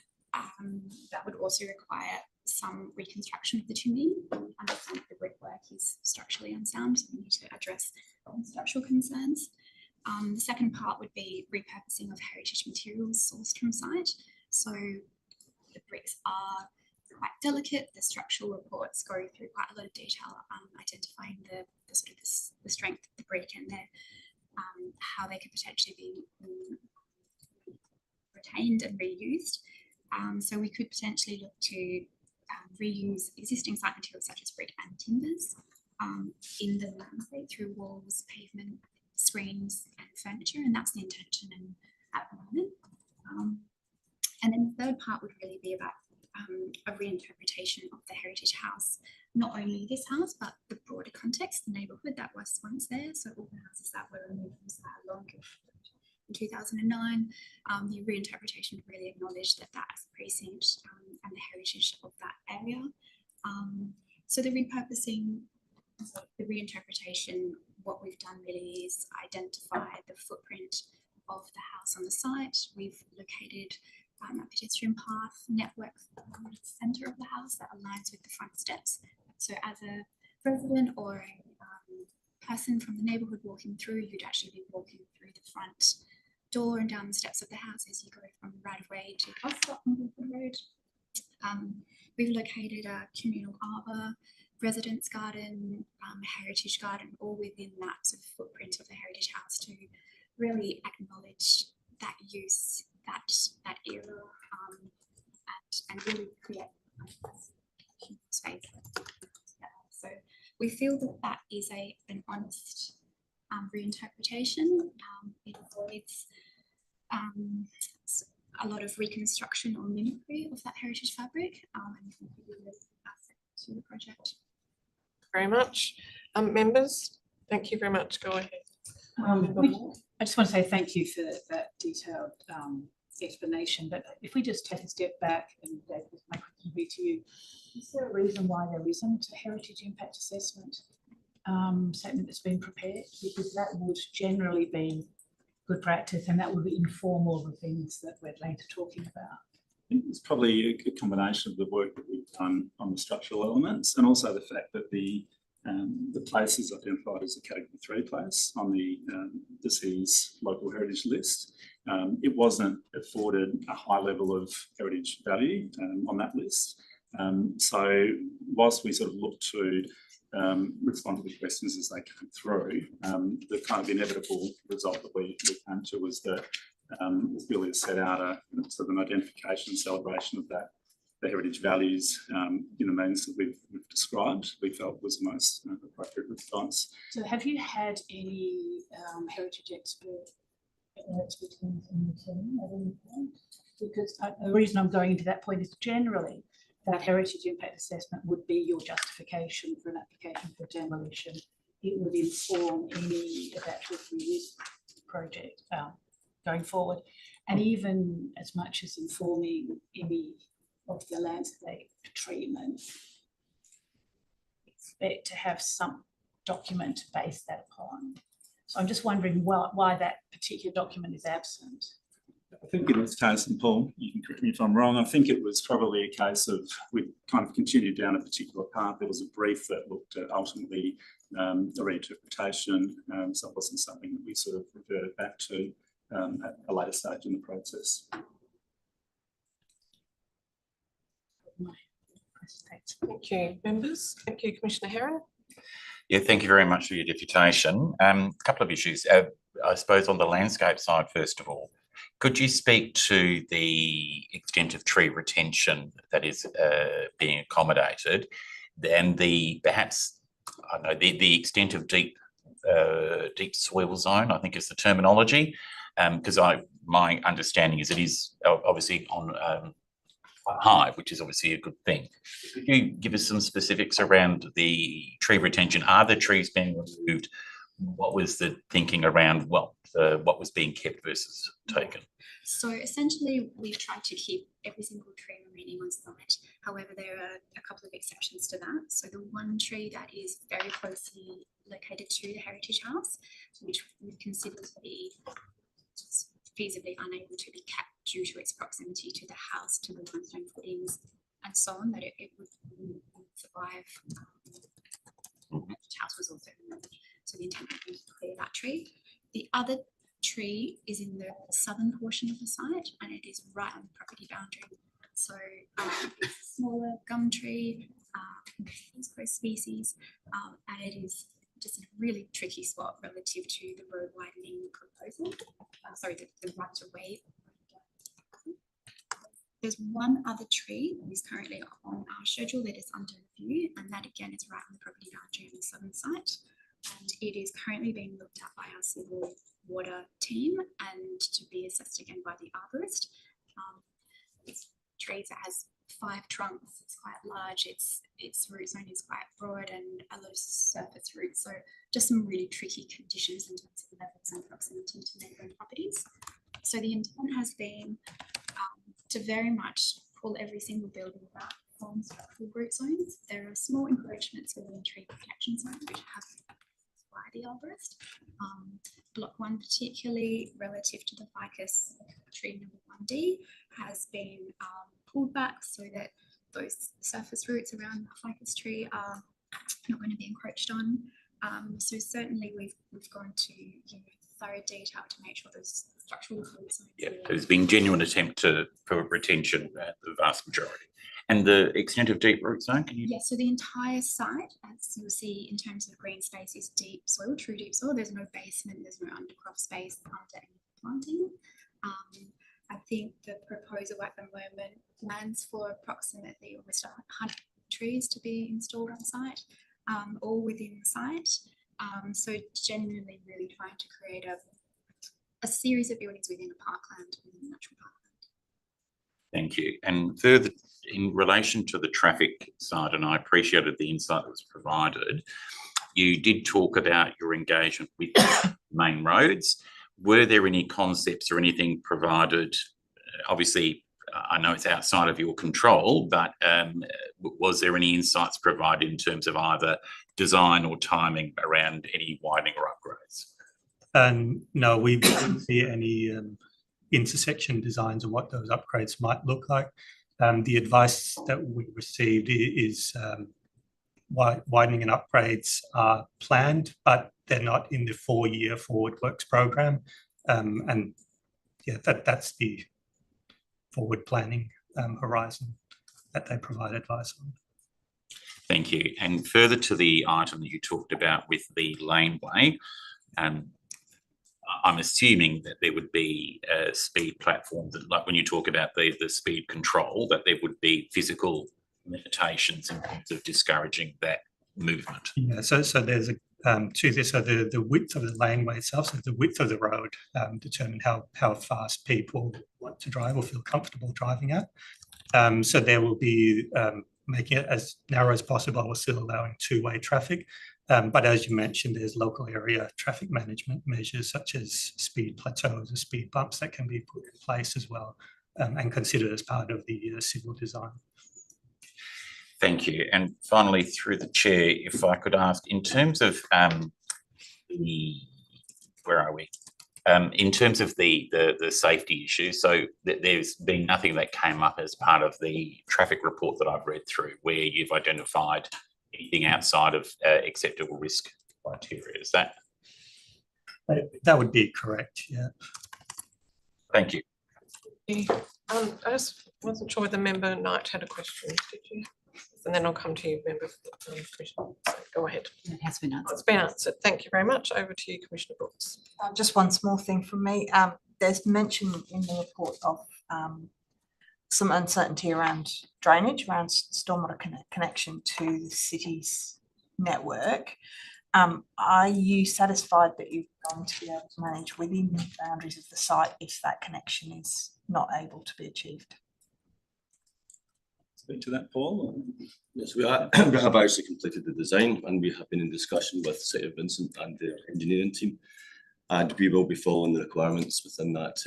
that would also require some reconstruction of the chimney. Understand that the brickwork is structurally unsound, so we need to address structural concerns. The second part would be repurposing of heritage materials sourced from site. So the bricks are quite delicate. The structural reports go through quite a lot of detail, identifying the sort of the strength of the brick and how they could potentially be retained and reused. So we could potentially look to reuse existing site materials such as brick and timbers in the landscape through walls, pavement, screens and furniture, and that's the intention at the moment. And then the third part would really be about a reinterpretation of the heritage house, not only this house but the broader context, the neighbourhood that was once there, so all the houses that were removed from Star Long in 2009. The reinterpretation really acknowledged that as a precinct and the heritage of that area. So the repurposing, the reinterpretation, what we've done really is identify the footprint of the house on the site. We've located a pedestrian path network in the centre of the house that aligns with the front steps. So as a resident or a person from the neighbourhood walking through, you'd actually be walking through the front door and down the steps of the house as you go from the right of way to the bus stop on the road. We've located a communal arbour, residence garden, heritage garden, all within that sort of footprint of the heritage house to really acknowledge that use, that era, and really create space. So we feel that that is an honest reinterpretation. It avoids a lot of reconstruction or mimicry of that heritage fabric, and we can really asset to the project. Very much. Members, thank you very much. Go ahead. I just want to say thank you for that detailed explanation, but if we just take a step back, and David, my question would be to you, is there a reason why there isn't a heritage impact assessment statement that's been prepared? Because that would generally be good practice and that would inform all the things that we're later talking about. I think it's probably a combination of the work that we've done on the structural elements and also the fact that the place is identified as a Category 3 place on the city's local heritage list. It wasn't afforded a high level of heritage value on that list. So whilst we sort of look to respond to the questions as they came through, the kind of inevitable result that we came to was that as Billy has set out a sort of an identification and celebration of that, the heritage values in the means that we've described, we felt was the most appropriate response. So have you had any heritage expertise in the team at any point? Because the reason I'm going into that point is generally that heritage impact assessment would be your justification for an application for demolition. It would inform any eventual reuse project going forward, and even as much as informing any of the landscape treatment, expect to have some document to base that upon. So I'm just wondering why that particular document is absent. I think in this case, and Paul, you can correct me if I'm wrong, I think it was probably a case of we kind of continued down a particular path. There was a brief that looked at ultimately a reinterpretation, so it wasn't something that we sort of reverted back to at a later stage in the process. Thank you, members. Thank you, Commissioner Herron. Yeah, thank you very much for your deputation. A couple of issues. I suppose on the landscape side, first of all, could you speak to the extent of tree retention that is being accommodated, and the perhaps I don't know the extent of deep soil zone, I think is the terminology, because my understanding is it is obviously on high, which is obviously a good thing. Could you give us some specifics around the tree retention? Are the trees being removed? What was the thinking around what was being kept versus taken? So essentially, we've tried to keep every single tree remaining on site. However, there are a couple of exceptions to that. So the one tree that is very closely located to the heritage house, which we consider to be feasibly unable to be kept due to its proximity to the house, to the limestone footings and so on, that it would survive. The house was also removed. So the intent would be to clear that tree. The other tree is in the southern portion of the site and it is right on the property boundary. So it's a smaller gum tree, East Coast species, and it is just a really tricky spot relative to the road widening proposal. The right of way. There's one other tree that is currently on our schedule that is under review, and that again is right on the property boundary on the southern site. And it is currently being looked at by our civil water team and to be assessed again by the arborist. It's trees that has 5 trunks. It's quite large. Its route zone is quite broad and a lot of surface routes. So just some really tricky conditions in terms of levels and proximity to neighbouring properties. So the intent has been to very much pull every single building back from structural root zones. There are small encroachments within the tree protection zone which have by the arborist. Block 1 particularly relative to the ficus tree number 1D has been pulled back so that those surface roots around the ficus tree are not going to be encroached on. So certainly we've gone to thorough detail to make sure those structural root zones. Yeah, there's been genuine attempt for retention at the vast majority. And the extent of deep root zone, can you? Yeah, so the entire site, as you'll see in terms of green space, is deep soil, true deep soil. There's no basement, there's no undercrop space under any planting. I think the proposal at the moment plans for approximately almost 100 trees to be installed on site, all within the site. So genuinely really trying to create a series of buildings within a parkland, within a natural parkland. Thank you. And further, in relation to the traffic side, and I appreciated the insight that was provided, you did talk about your engagement with main roads. Were there any concepts or anything provided? Obviously, I know it's outside of your control, but was there any insights provided in terms of either design or timing around any widening or upgrades? No, we didn't see any intersection designs and what those upgrades might look like. The advice that we received is widening and upgrades are planned, but they're not in the 4-year forward works program. And yeah, that's the forward planning horizon that they provide advice on. Thank you. And further to the item that you talked about with the laneway, I'm assuming that there would be speed platforms, like when you talk about the speed control, that there would be physical limitations in terms of discouraging that movement. Yeah, so there's to this, so the width of the laneway itself, so the width of the road determine how fast people want to drive or feel comfortable driving at. So there will be making it as narrow as possible while still allowing two-way traffic. But as you mentioned, there's local area traffic management measures such as speed plateaus or speed bumps that can be put in place as well and considered as part of the civil design. Thank you. And finally, through the chair, if I could ask, in terms of where are we? In terms of the safety issue, so there's been nothing that came up as part of the traffic report that I've read through where you've identified anything outside of acceptable risk criteria. Is that? That would be correct, yeah. Thank you. I just wasn't sure whether Member Knight had a question, did you? And then I'll come to you, Member Commissioner. So go ahead. It has been answered. It's been answered. Thank you very much. Over to you, Commissioner Brooks. Just one small thing from me. There's mention in the report of some uncertainty around drainage, around stormwater connection to the city's network. Are you satisfied that you're going to be able to manage within the boundaries of the site if that connection is not able to be achieved? Speak to that, Paul? Yes, we have actually completed the design and we have been in discussion with City of Vincent and the engineering team, and we will be following the requirements within that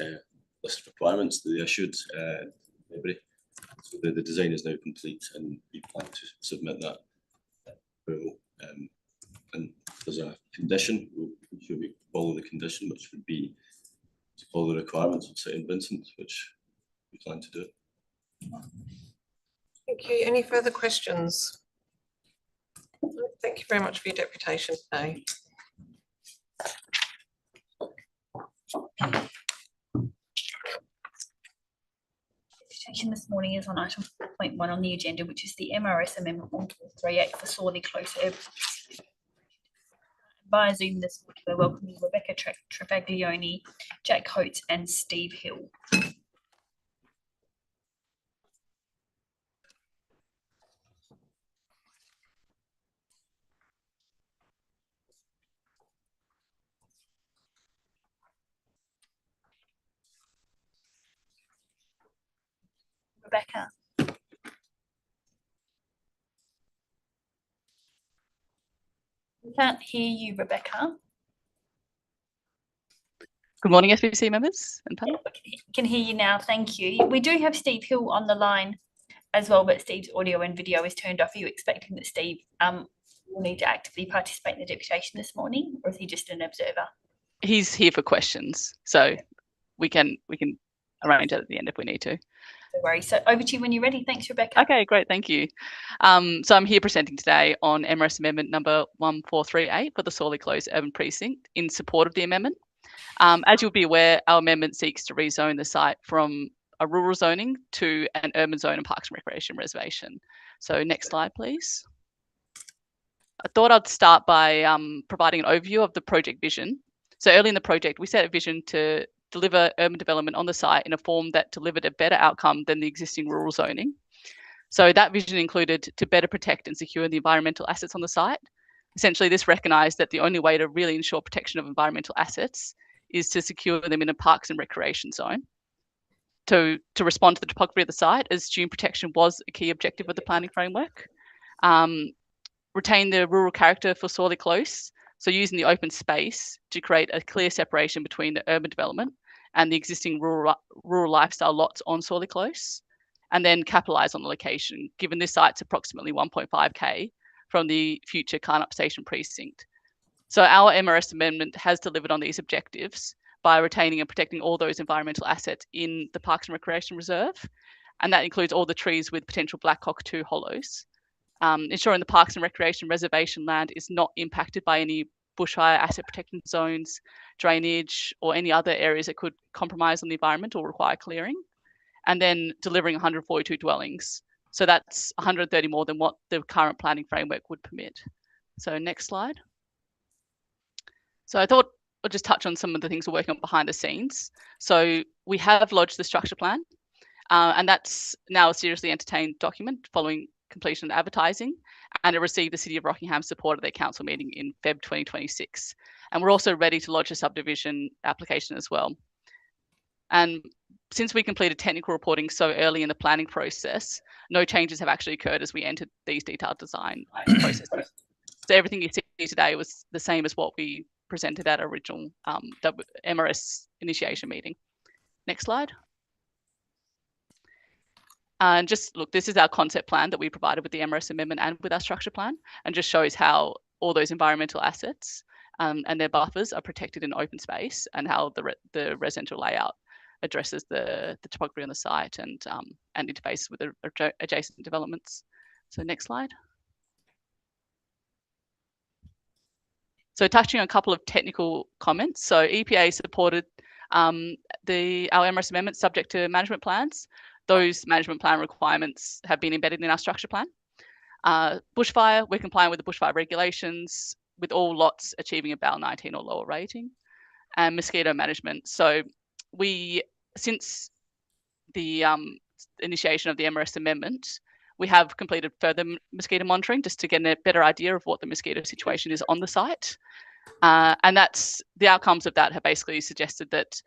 list of requirements that they issued February. So the design is now complete and we plan to submit that approval. And there's a condition, we follow the condition, which would be to follow the requirements of City of Vincent, which we plan to do. Thank you. Any further questions? Thank you very much for your deputation today. Deputation this morning is on item 4.1 on the agenda, which is the MRS Amendment 1438 for Sorley Close Urban. Via Zoom this morning, we're welcoming Rebecca Travaglioni, Jack Coates and Steve Hill. Rebecca. We can't hear you, Rebecca. Good morning, SBC members and panel. Can hear you now, thank you. We do have Steve Hill on the line as well, but Steve's audio and video is turned off. Are you expecting that Steve will need to actively participate in the deputation this morning, or is he just an observer? He's here for questions, so we can arrange it at the end if we need to. No worries. So over to you when you're ready. Thanks, Rebecca. Okay, great, thank you. So I'm here presenting today on MRS Amendment number 1438 for the Sorley Close Urban Precinct in support of the amendment. As you'll be aware, our amendment seeks to rezone the site from a rural zoning to an urban zone and parks and recreation reservation. So next slide, please. I thought I'd start by providing an overview of the project vision. So early in the project, we set a vision to deliver urban development on the site in a form that delivered a better outcome than the existing rural zoning. So that vision included to better protect and secure the environmental assets on the site. Essentially, this recognised that the only way to really ensure protection of environmental assets is to secure them in a parks and recreation zone. To respond to the topography of the site, as dune protection was a key objective of the planning framework. Retain the rural character for Sorley Close, so using the open space to create a clear separation between the urban development and the existing rural lifestyle lots on Sorley Close, and then capitalise on the location, given this site's approximately 1.5k from the future Carnup Station precinct. So our MRS amendment has delivered on these objectives by retaining and protecting all those environmental assets in the Parks and Recreation Reserve, and that includes all the trees with potential black cockatoo hollows. Ensuring the Parks and Recreation Reservation land is not impacted by any bushfire asset protection zones, drainage, or any other areas that could compromise on the environment or require clearing. And then delivering 142 dwellings. So that's 130 more than what the current planning framework would permit. So next slide. So I thought I'll just touch on some of the things we're working on behind the scenes. So we have lodged the structure plan, and that's now a seriously entertained document following completion of advertising, and it received the City of Rockingham's support at their council meeting in Feb 2026. And we're also ready to lodge a subdivision application as well. And since we completed technical reporting so early in the planning process, no changes have actually occurred as we entered these detailed design processes. So everything you see today was the same as what we presented at original MRS initiation meeting. Next slide. And just look, this is our concept plan that we provided with the MRS amendment and with our structure plan, and just shows how all those environmental assets and their buffers are protected in open space, and how the residential layout addresses the topography on the site and interfaces with the adjacent developments. So next slide. So touching on a couple of technical comments. So EPA supported our MRS amendment subject to management plans. Those management plan requirements have been embedded in our structure plan. Bushfire, we're complying with the bushfire regulations with all lots achieving a BAL 19 or lower rating. And mosquito management. So since the initiation of the MRS amendment, we have completed further mosquito monitoring just to get a better idea of what the mosquito situation is on the site. And that's the outcomes of that have basically suggested that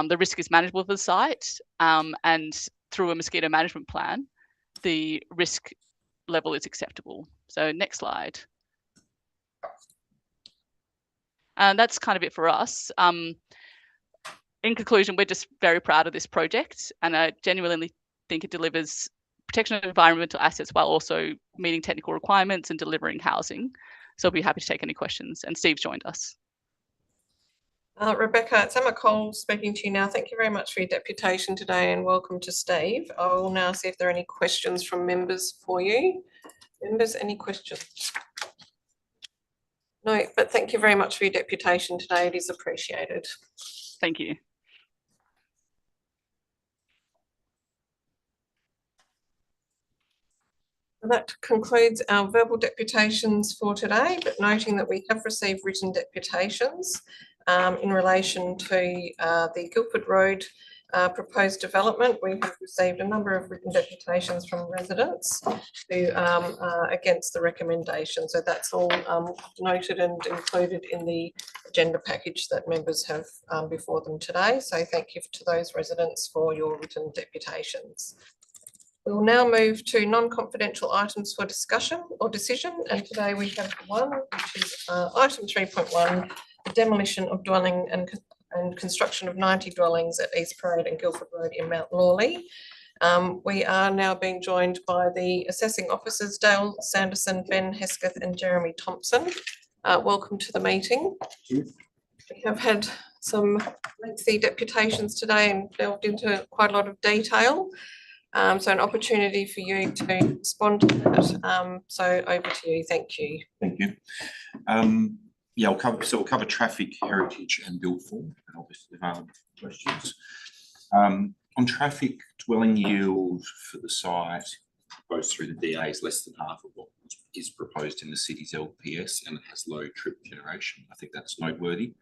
the risk is manageable for the site, and through a mosquito management plan, the risk level is acceptable. So next slide. And that's kind of it for us. In conclusion, we're just very proud of this project, and I genuinely think it delivers protection of environmental assets while also meeting technical requirements and delivering housing. So I'll be happy to take any questions. And Steve's joined us. Rebecca, it's Emma Cole speaking to you now. Thank you very much for your deputation today, and welcome to Steve. I will now see if there are any questions from members for you. Members, any questions? No, but thank you very much for your deputation today. It is appreciated. Thank you. That concludes our verbal deputations for today, but noting that we have received written deputations in relation to the Guildford Road proposed development. We have received a number of written deputations from residents who are against the recommendation. So that's all noted and included in the agenda package that members have before them today. So thank you to those residents for your written deputations. We will now move to non-confidential items for discussion or decision, and today we have one, which is item 3.1, the demolition of dwelling and construction of 90 dwellings at East Parade and Guildford Road in Mount Lawley. We are now being joined by the assessing officers, Dale Sanderson, Ben Hesketh and Jeremy Thompson. Welcome to the meeting. We have had some lengthy deputations today and delved into quite a lot of detail. So an opportunity for you to respond to that. So over to you. Thank you. Thank you. Yeah, we'll cover traffic, heritage and build form, and obviously questions. On traffic, dwelling yield for the site goes through the DA is less than half of what is proposed in the city's LPS, and it has low trip generation. I think that's noteworthy.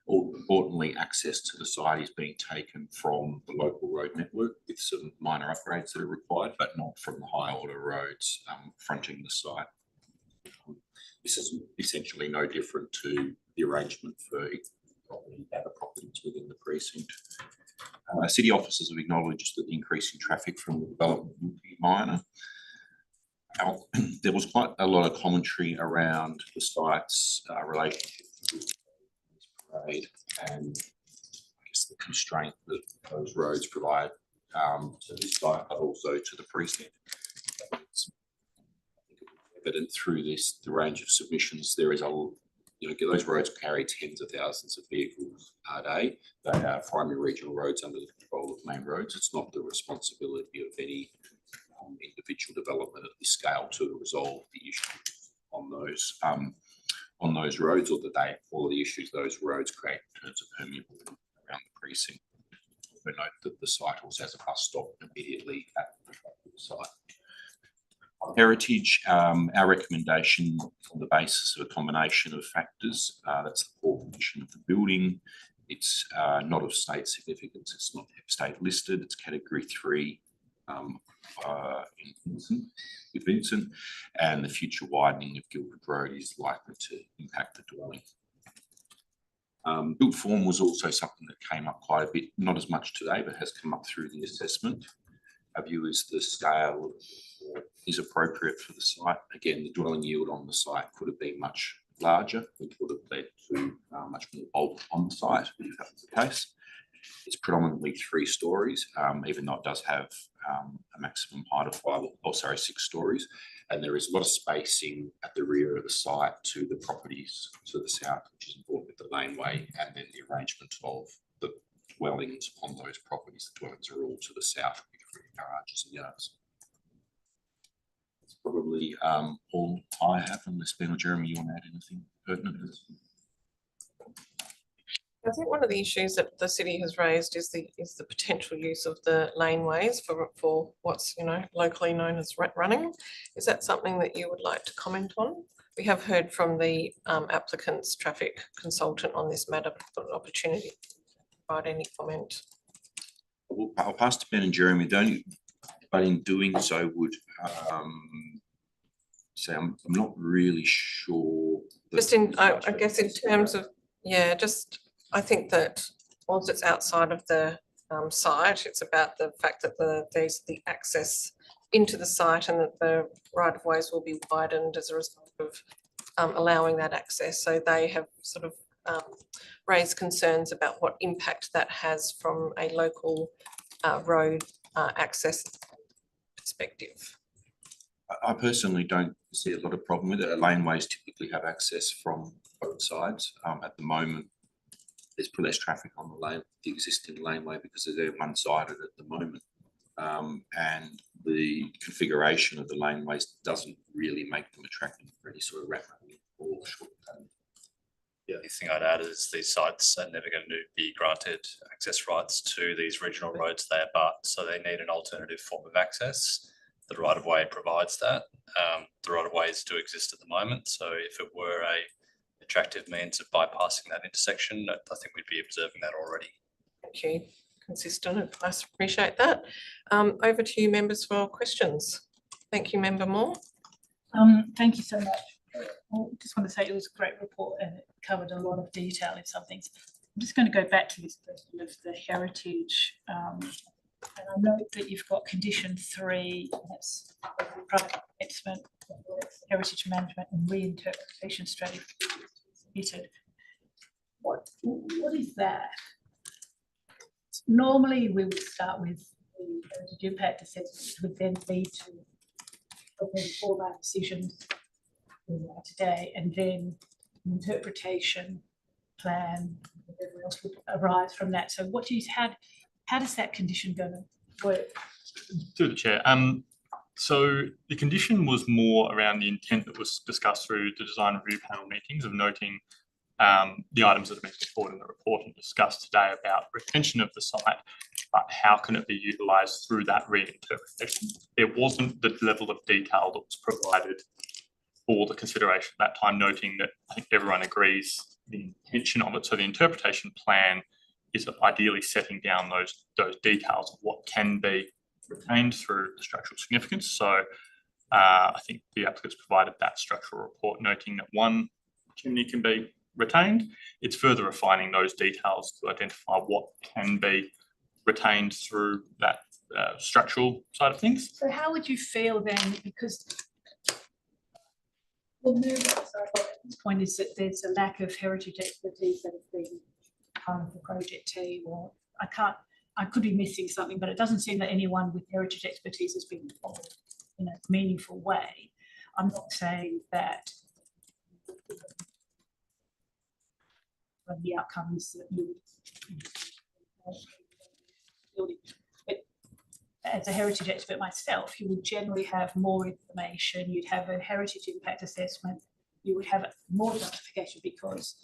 Importantly, access to the site is being taken from the local road network with some minor upgrades that are required, but not from the high order roads fronting the site. This is essentially no different to the arrangement for other properties within the precinct. City officers have acknowledged that the increase in traffic from the development will be minor. There was quite a lot of commentary around the site's relationship with Parade and I guess the constraint that those roads provide to this site, but also to the precinct. It's evident through this, the range of submissions, there is those roads carry tens of thousands of vehicles a day. They are primary regional roads under the control of main roads. It's not the responsibility of any individual development at this scale to resolve the issues on those roads, or all the issues those roads create in terms of permeability around the precinct. We note that the site also has a bus stop immediately at the site. On heritage, our recommendation on the basis of a combination of factors, that's the poor condition of the building. It's not of state significance. It's not state listed. It's category 3 with Vincent, and the future widening of Guildford Road is likely to impact the dwelling. Built form was also something that came up quite a bit, not as much today, but has come up through the assessment. Our view is the scale is appropriate for the site. Again, the dwelling yield on the site could have been much larger, which would have led to much more bulk on the site, if that was the case. It's predominantly 3 stories, even though it does have a maximum height of 6 stories. And there is a lot of spacing at the rear of the site to the properties to the south, which is important with the laneway, and then the arrangement of the dwellings on those properties. The dwellings are all to the south with garages and yards. That's probably all I have, unless Ben or Jeremy, you want to add anything pertinent? I think one of the issues that the city has raised is the potential use of the laneways for what's locally known as rat running. Is that something that you would like to comment on? We have heard from the applicant's traffic consultant on this matter, but an opportunity to provide any comment. I'll pass to Ben and Jeremy, but in doing so would say I'm not really sure. Just I guess in terms of, I think that once it's outside of the site, it's about the fact that there's the access into the site and that the right-of-ways will be widened as a result of allowing that access. So they have sort of raised concerns about what impact that has from a local road access perspective. I personally don't see a lot of problem with it. Laneways typically have access from both sides. At the moment, there's probably less traffic on the existing laneway because they're one-sided at the moment. And the configuration of the laneways doesn't really make them attractive for any sort of rat running or short term. The only thing I'd add is these sites are never going to be granted access rights to these regional roads they abut, so they need an alternative form of access. The right-of-way provides that. The right-of-ways do exist at the moment, so if it were a attractive means of bypassing that intersection, I think we'd be observing that already. Thank you. Consistent advice, appreciate that. Over to you, members, for questions. Thank you, Member Moore. Thank you so much. I just want to say it was a great report and it covered a lot of detail in some things. I'm just going to go back to this question of the heritage And I note that you've got condition 3, that's private commencement, heritage management and reinterpretation strategy submitted. What is that? Normally we would start with the heritage impact assessment, which would then lead to all our decisions today, and then interpretation plan, whatever else would arise from that. So how does that condition go to work? Through the chair. So the condition was more around the intent that was discussed through the design review panel meetings of noting the items that have been put forward in the report and discussed today about retention of the site, but how can it be utilised through that reinterpretation? There wasn't the level of detail that was provided for the consideration at that time, noting that I think everyone agrees the intention of it. So the interpretation plan is ideally setting down those details of what can be retained through the structural significance. So I think the applicants provided that structural report noting that one chimney can be retained. It's further refining those details to identify what can be retained through that structural side of things. So how would you feel then, because the point is that there's a lack of heritage expertise that has been part of the project team, or I could be missing something, but it doesn't seem that anyone with heritage expertise has been involved in a meaningful way. I'm not saying that the outcome is that you would, but as a heritage expert myself, you would generally have more information, you'd have a heritage impact assessment, you would have more justification, because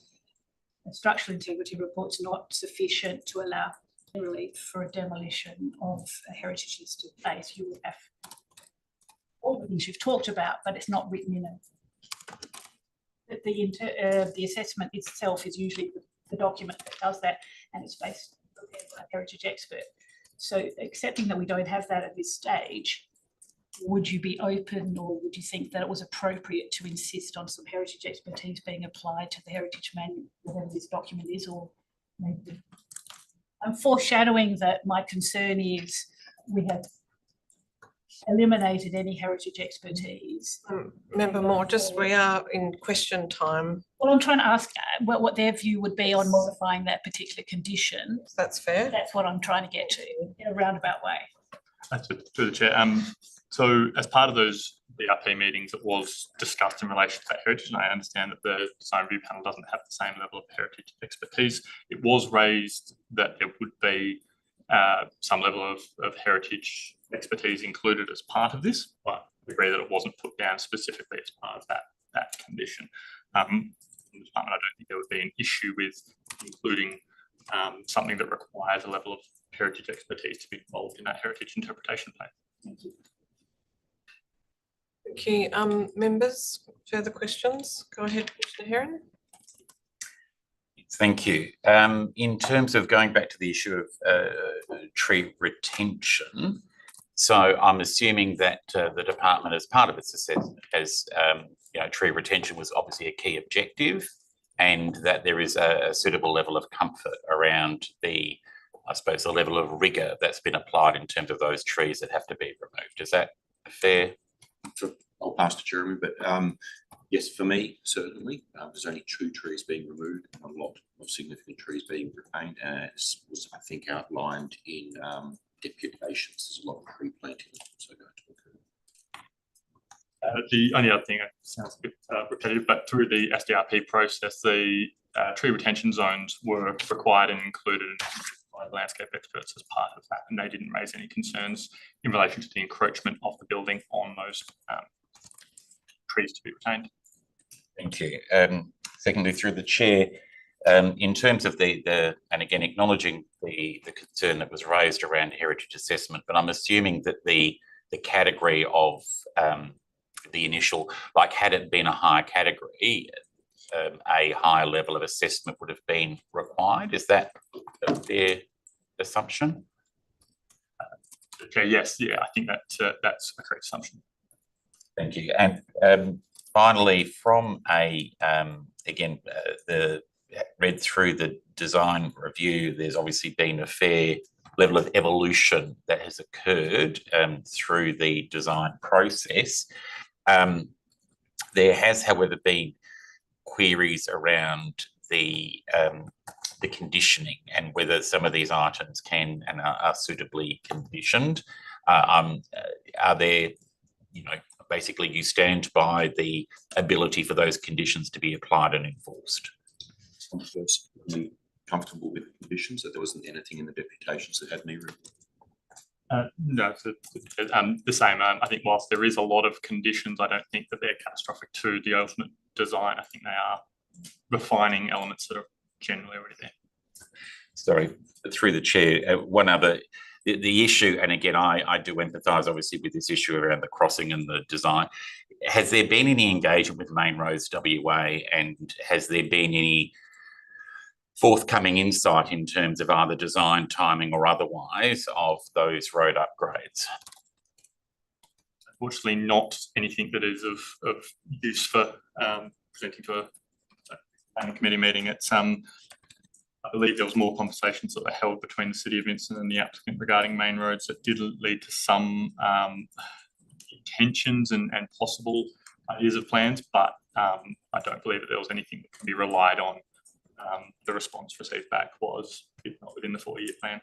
a structural integrity report's not sufficient to allow relief for a demolition of a heritage listed place. You would have all the things you've talked about, but it's not written in it. The assessment itself is usually the document that does that, and it's based on a heritage expert. So accepting that we don't have that at this stage, would you be open, or would you think that it was appropriate to insist on some heritage expertise being applied to the heritage manual, whatever this document is? Or maybe I'm foreshadowing that my concern is we have eliminated any heritage expertise. Member Moore, we are in question time. Well, I'm trying to ask what their view would be on modifying that particular condition. That's fair. That's what I'm trying to get to in a roundabout way. That's through the chair. So as part of those DRP meetings, it was discussed in relation to that heritage, and I understand that the design review panel doesn't have the same level of heritage expertise. It was raised that there would be some level of heritage expertise included as part of this, but I agree that it wasn't put down specifically as part of that condition. From the department, I don't think there would be an issue with including something that requires a level of heritage expertise to be involved in that heritage interpretation plan. Thank you. Thank you. Members, further questions? Go ahead, Commissioner Heron. Thank you. In terms of going back to the issue of tree retention, so I'm assuming that the department, as part of its assessment, has tree retention was obviously a key objective, and that there is a suitable level of comfort around the level of rigour that's been applied in terms of those trees that have to be removed. Is that fair? I'll pass to Jeremy, but yes, for me, certainly, there's only 2 trees being removed, a lot of significant trees being retained, as was, I think, outlined in deputations. There's a lot of tree planting also going to occur. The only other thing, it sounds a bit repetitive, but through the SDRP process, the tree retention zones were required and included by the landscape experts as part of that, and they didn't raise any concerns in relation to the encroachment of the building on those trees to be retained. Thank you. Secondly, through the chair, in terms of and again, acknowledging the concern that was raised around heritage assessment, but I'm assuming that the category of the initial, like had it been a higher category, a higher level of assessment would have been required. Is that a fair assumption? Okay, yes, yeah, I think that's a correct assumption. Thank you. And finally, from again, read through the design review, there's obviously been a fair level of evolution that has occurred through the design process. There has, however, been queries around the conditioning and whether some of these items can and are suitably conditioned. Are there, basically you stand by the ability for those conditions to be applied and enforced? I'm personally comfortable with the conditions, that there wasn't anything in the deputations that had me room. No, it's the same. I think whilst there is a lot of conditions, I don't think that they're catastrophic to the ultimate design. I think they are refining elements that are generally already there. Sorry, through the chair, one other, the issue, and again, I do empathise obviously with this issue around the crossing and the design. Has there been any engagement with Main Roads WA, and has there been any forthcoming insight in terms of either design, timing or otherwise of those road upgrades? Unfortunately, not anything that is of use for presenting for a committee meeting. It's I believe there was more conversations that were held between the City of Vincent and the applicant regarding main roads that did lead to some intentions and possible ideas of plans, but I don't believe that there was anything that can be relied on. The response received back was not within the 4-year plan.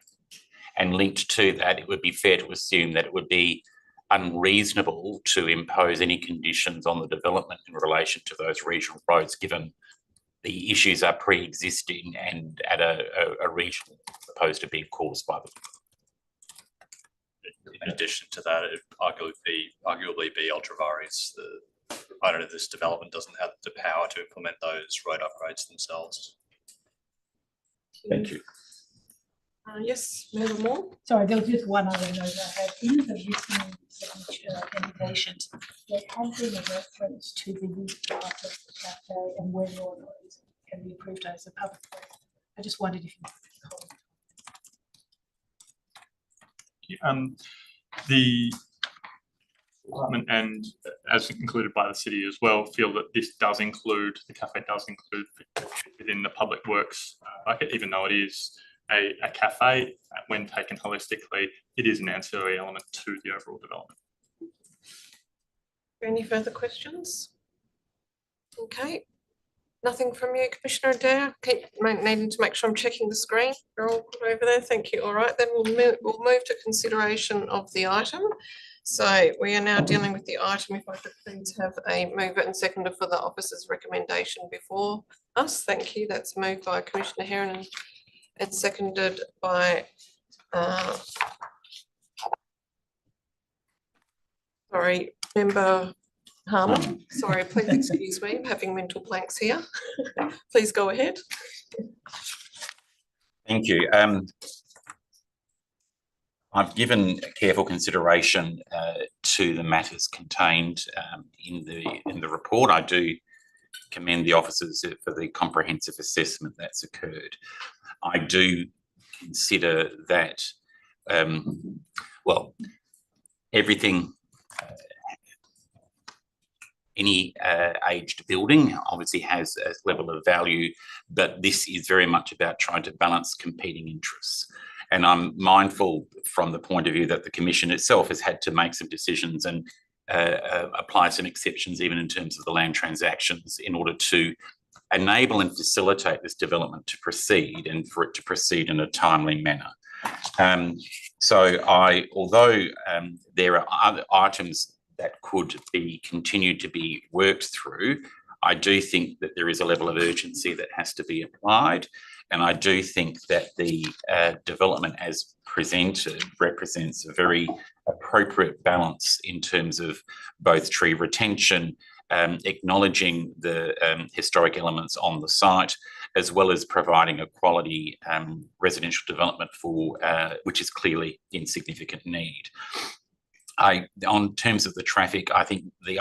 And linked to that, it would be fair to assume that it would be unreasonable to impose any conditions on the development in relation to those regional roads, given the issues are pre-existing and at a regional, as opposed to being caused by them. In addition to that, it arguably be ultra vires. The proponent of this development doesn't have the power to implement those road upgrades themselves. Thank you. Yes, Member Moore. Sorry, there was just one other note I had. In the written recommendations, there has been a reference to the use of the cafe and whether or not it can be approved as a public way. I just wondered if you could the department, and as included by the city as well, feel that this does include, the cafe does include within the public works bucket, even though it is a cafe. When taken holistically, it is an ancillary element to the overall development. Any further questions? Okay, nothing from you, Commissioner Adair. Keep needing to make sure I'm checking the screen. You're all good over there. Thank you. All right, then we'll move to consideration of the item. So we are now dealing with the item. If I could please have a mover and seconder for the officer's recommendation before us. Thank you. That's moved by Commissioner Heron and seconded by Member Harmon. Sorry, please excuse me, I'm having mental blanks here. Please go ahead. Thank you. I've given careful consideration to the matters contained in the report. I do commend the officers for the comprehensive assessment that's occurred. I do consider that, well, everything, any aged building obviously has a level of value, but this is very much about trying to balance competing interests. And I'm mindful from the point of view that the Commission itself has had to make some decisions and apply some exceptions even in terms of the land transactions in order to enable and facilitate this development to proceed and for it to proceed in a timely manner. Although there are other items that could be continued to be worked through, I do think that there is a level of urgency that has to be applied. And I do think that the development as presented represents a very appropriate balance in terms of both tree retention, acknowledging the historic elements on the site, as well as providing a quality residential development for which is clearly in significant need. On terms of the traffic, I think the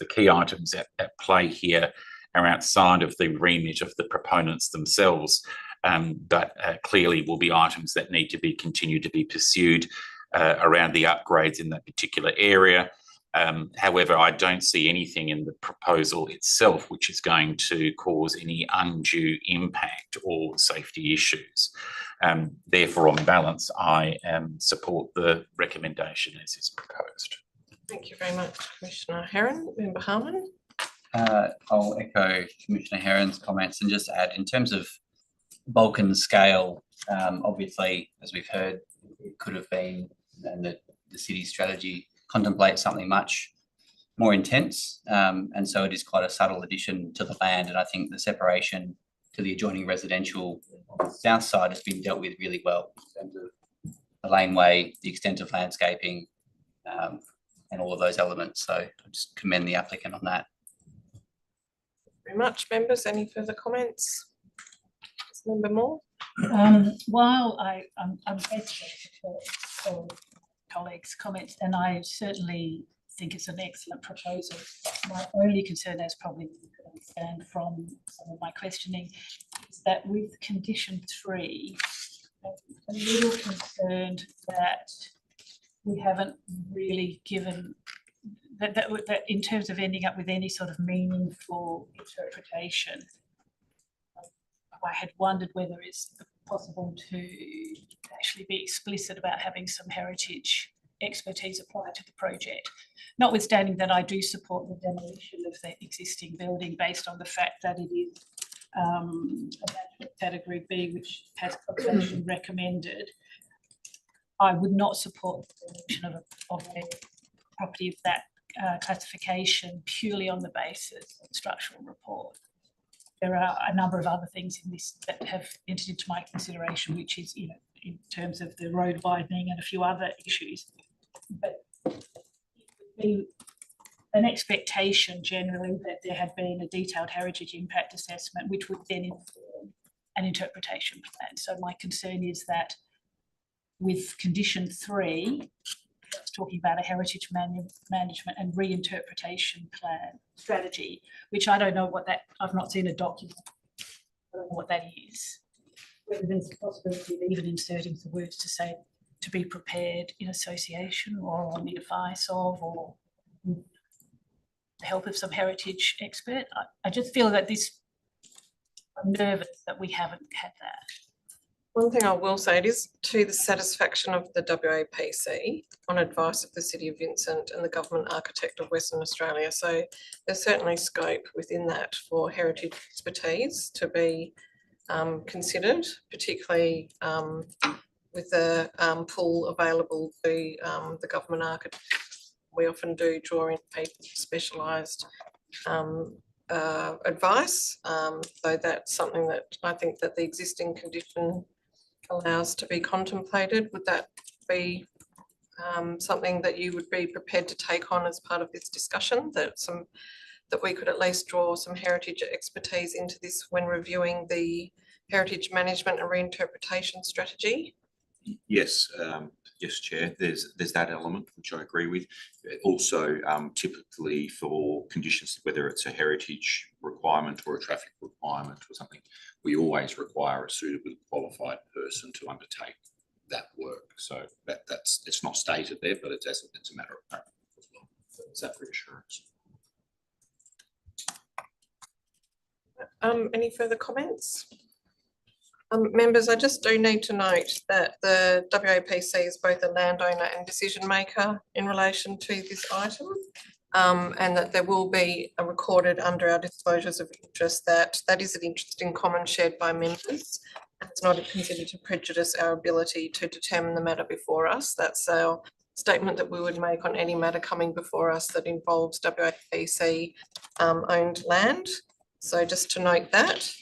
key items at play here are outside of the remit of the proponents themselves, but clearly will be items that need to be continued to be pursued around the upgrades in that particular area. However, I don't see anything in the proposal itself which is going to cause any undue impact or safety issues. Therefore, on balance, I support the recommendation as is proposed. Thank you very much, Commissioner Herron. Member Harman. I'll echo Commissioner Herron's comments and just add, in terms of bulk and scale, obviously, as we've heard, it could have been, and the city's strategy contemplates something much more intense. And so it is quite a subtle addition to the land. And I think the separation to the adjoining residential on the south side has been dealt with really well in terms of the laneway, the extent of landscaping, and all of those elements. So I just commend the applicant on that. Very much, members. Any further comments? Member Moore. While I'm grateful for colleagues' comments, and I certainly think it's an excellent proposal. My only concern, as probably you could understand from some of my questioning, is that with condition 3, I'm a little concerned that we haven't really given that in terms of ending up with any sort of meaningful interpretation. I had wondered whether it's possible to actually be explicit about having some heritage expertise applied to the project, notwithstanding that I do support the demolition of the existing building based on the fact that it is a category B, which has conservation recommended. I would not support the demolition of a property of that classification purely on the basis of the structural report. There are a number of other things in this that have entered into my consideration, which is, you know, in terms of the road widening and a few other issues. But it would be an expectation generally that there had been a detailed heritage impact assessment, which would then inform an interpretation plan. So my concern is that with condition 3, it's talking about a heritage management and reinterpretation plan strategy, which I don't know what that, I've not seen a document. I don't know what that is. Whether there's a possibility of even inserting the words to say to be prepared in association or on the advice of, or with the help of some heritage expert. I just feel that I'm nervous that we haven't had that. One thing I will say, it is to the satisfaction of the WAPC on advice of the City of Vincent and the Government Architect of Western Australia. So there's certainly scope within that for heritage expertise to be considered, particularly with the pool available to the Government Architect. We often do draw in specialised advice. So that's something that I think that the existing condition allows to be contemplated. Would that be something that you would be prepared to take on as part of this discussion, that we could at least draw some heritage expertise into this when reviewing the heritage management and reinterpretation strategy? Yes, yes, Chair. There's that element which I agree with. Also, typically for conditions, whether it's a heritage requirement or a traffic requirement or something, we always require a suitably qualified person to undertake that work. So it's not stated there, but it's a matter of practice as well. So it's that reassurance. Any further comments? Members, I just do need to note that the WAPC is both a landowner and decision maker in relation to this item, and that there will be a recorded under our disclosures of interest that is an interest in common shared by members. It's not considered to prejudice our ability to determine the matter before us. That's our statement that we would make on any matter coming before us that involves WAPC owned land. So just to note that.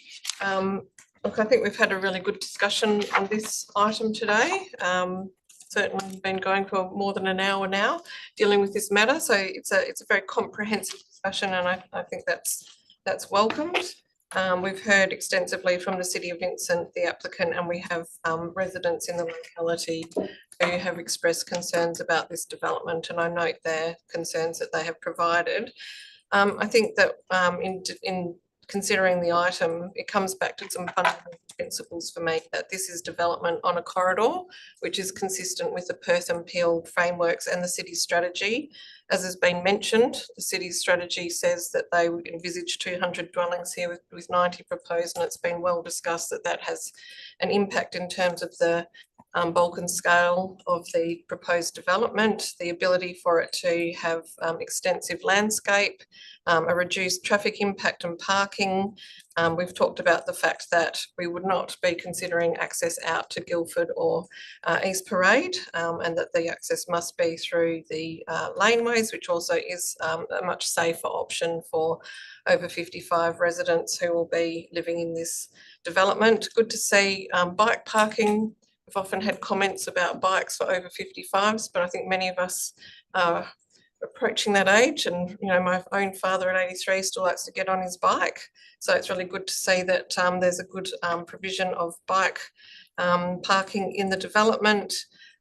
Look, I think we've had a really good discussion on this item today. Certainly been going for more than an hour now dealing with this matter. So it's a very comprehensive discussion, and I think that's welcomed. We've heard extensively from the City of Vincent, the applicant, and we have residents in the locality who have expressed concerns about this development, and I note their concerns that they have provided. I think that in considering the item, it comes back to some fundamental principles for me that this is development on a corridor, which is consistent with the Perth and Peel frameworks and the city's strategy. As has been mentioned, the city's strategy says that they would envisage 200 dwellings here with 90 proposed, and it's been well discussed that that has an impact in terms of the bulk and scale of the proposed development, the ability for it to have extensive landscape, a reduced traffic impact and parking. We've talked about the fact that we would not be considering access out to Guildford or East Parade, and that the access must be through the laneways, which also is a much safer option for over 55 residents who will be living in this development. Good to see bike parking. We've often had comments about bikes for over 55s, but I think many of us are approaching that age, and you know, my own father at 83 still likes to get on his bike. So it's really good to see that there's a good provision of bike parking in the development.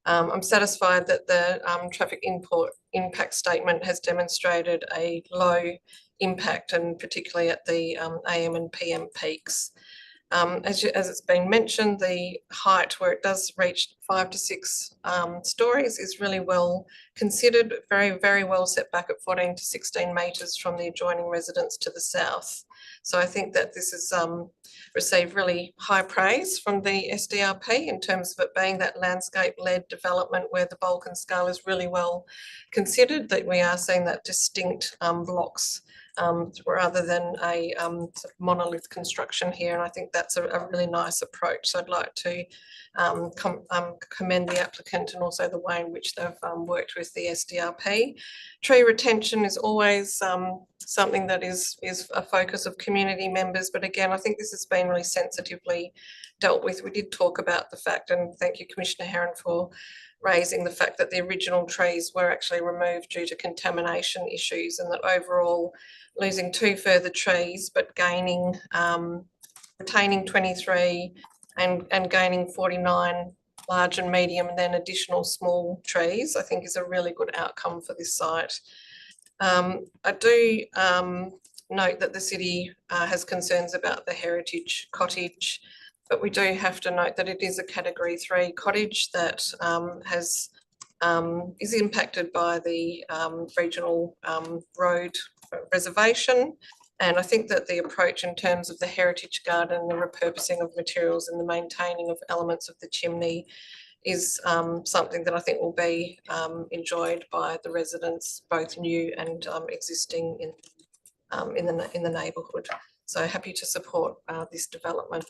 I'm satisfied that the traffic impact statement has demonstrated a low impact, and particularly at the AM and PM peaks. As it's been mentioned, the height where it does reach 5 to 6 stories is really well considered, very, very well set back at 14 to 16 metres from the adjoining residence to the south. So I think that this has received really high praise from the SDRP in terms of it being that landscape-led development where the bulk and scale is really well considered, that we are seeing that distinct blocks rather than a sort of monolith construction here, and I think that's a really nice approach. So I'd like to commend the applicant and also the way in which they've worked with the SDRP. Tree retention is always something that is a focus of community members, but again, I think this has been really sensitively dealt with. We did talk about the fact, and thank you Commissioner Herron for raising the fact that the original trees were actually removed due to contamination issues, and that overall losing 2 further trees but gaining retaining 23 and gaining 49 large and medium and then additional small trees, I think is a really good outcome for this site. I do note that the city has concerns about the heritage cottage, but we do have to note that it is a category 3 cottage that is impacted by the regional road reservation. And I think that the approach in terms of the heritage garden, the repurposing of materials and the maintaining of elements of the chimney is something that I think will be enjoyed by the residents, both new and existing in the neighbourhood. So happy to support this development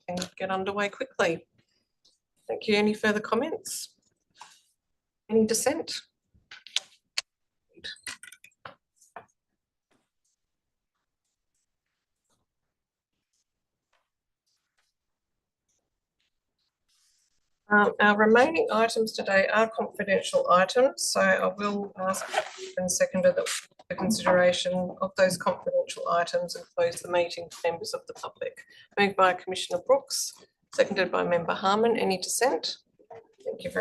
and get underway quickly. Thank you. Any further comments? Any dissent? Our remaining items today are confidential items, so I will ask and seconder that the consideration of those confidential items and close the meeting to members of the public. Moved by Commissioner Brooks, seconded by Member Harman. Any dissent? Thank you very much.